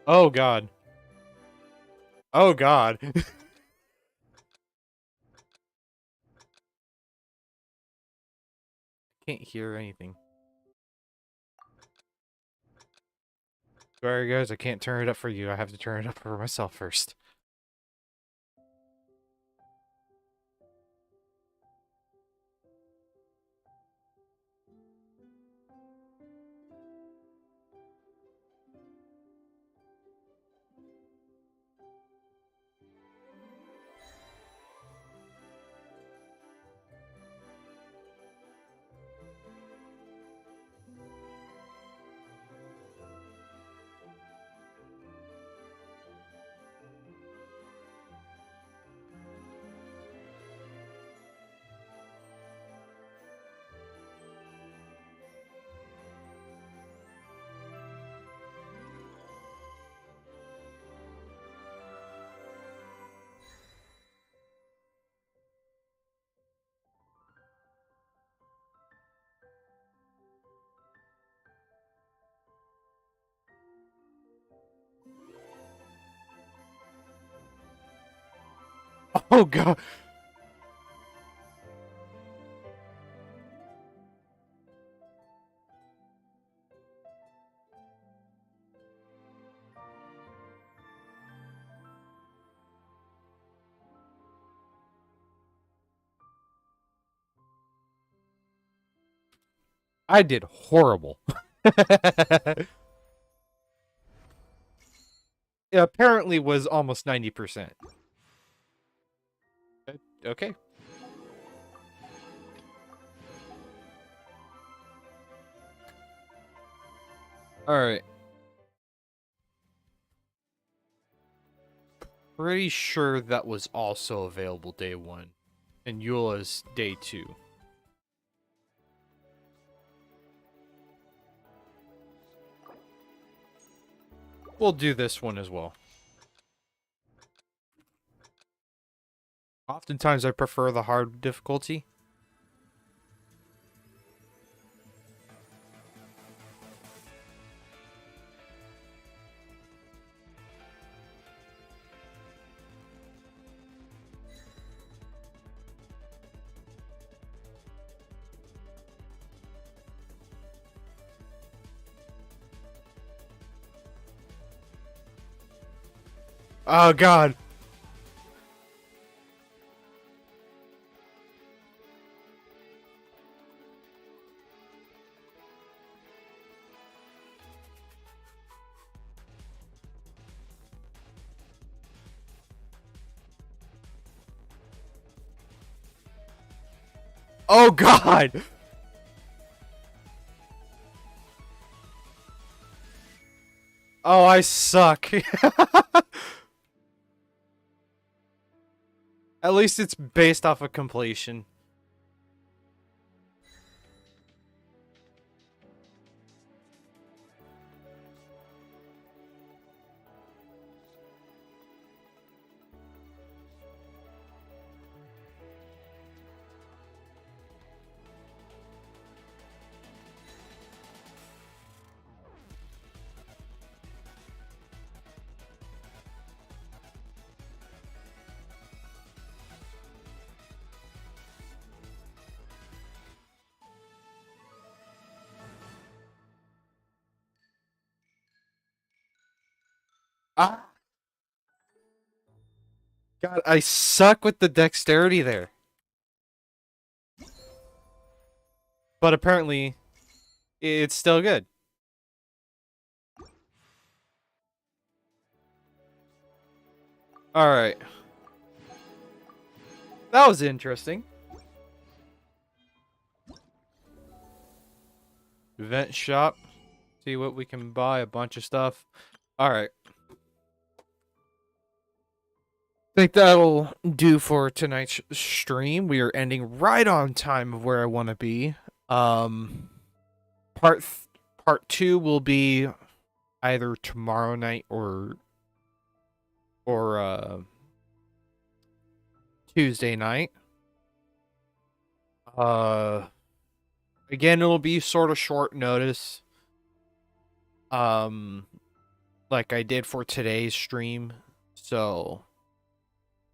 Oh god. Oh god. Can't hear anything. Sorry guys, I can't turn it up for you. I have to turn it up for myself first. Oh god. I did horrible. It apparently was almost 90%. Okay. Alright. Pretty sure that was also available day 1. And Eula's day 2. We'll do this one as well. Oftentimes I prefer the hard difficulty. Oh god. Oh god. Oh, I suck. At least it's based off of completion. Ah. God, I suck with the dexterity there. But apparently, it's still good. Alright. That was interesting. Event shop. See what we can buy. A bunch of stuff. Alright. I think that'll do for tonight's stream. We are ending right on time of where I want to be. Part 2 will be either tomorrow night or Tuesday night. Again, it'll be sort of short notice. like I did for today's stream. So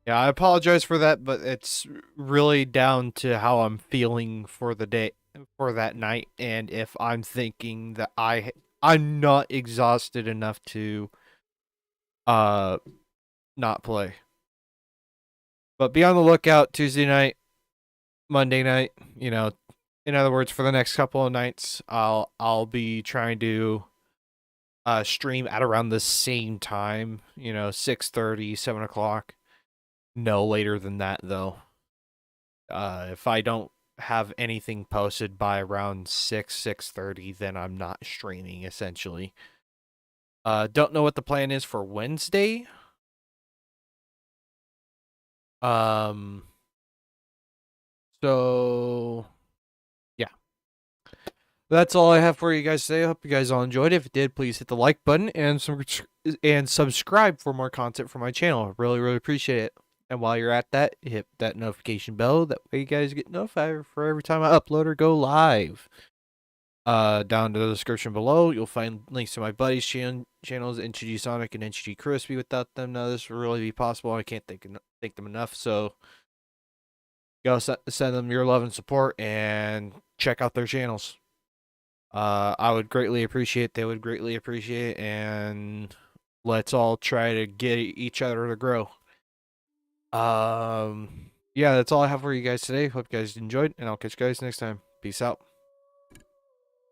yeah, I apologize for that, but it's really down to how I'm feeling for the day, for that night, and if I'm thinking that I'm not exhausted enough to uh not play. But be on the lookout Tuesday night, Monday night, you know, in other words, for the next couple of nights, I'll be trying to stream at around the same time, 6:30, 7 o'clock. No later than that though. If I don't have anything posted by around 6:30, then I'm not streaming essentially. Don't know what the plan is for Wednesday. Um so yeah. That's all I have for you guys today. I hope you guys all enjoyed. If you did, please hit the like button and subscribe for more content for my channel. I really, really appreciate it. And while you're at that, hit that notification bell. That way you guys get notified for every time I upload or go live. Down to the description below, you'll find links to my buddies' channels, NCG Sonic and NCG Crispy. Without them, none of this would really be possible. I can't thank them enough. So go send them your love and support and check out their channels. I would greatly appreciate, they would greatly appreciate, and let's all try to get each other to grow. Yeah, that's all I have for you guys today. Hope you guys enjoyed, and I'll catch you guys next time. Peace out.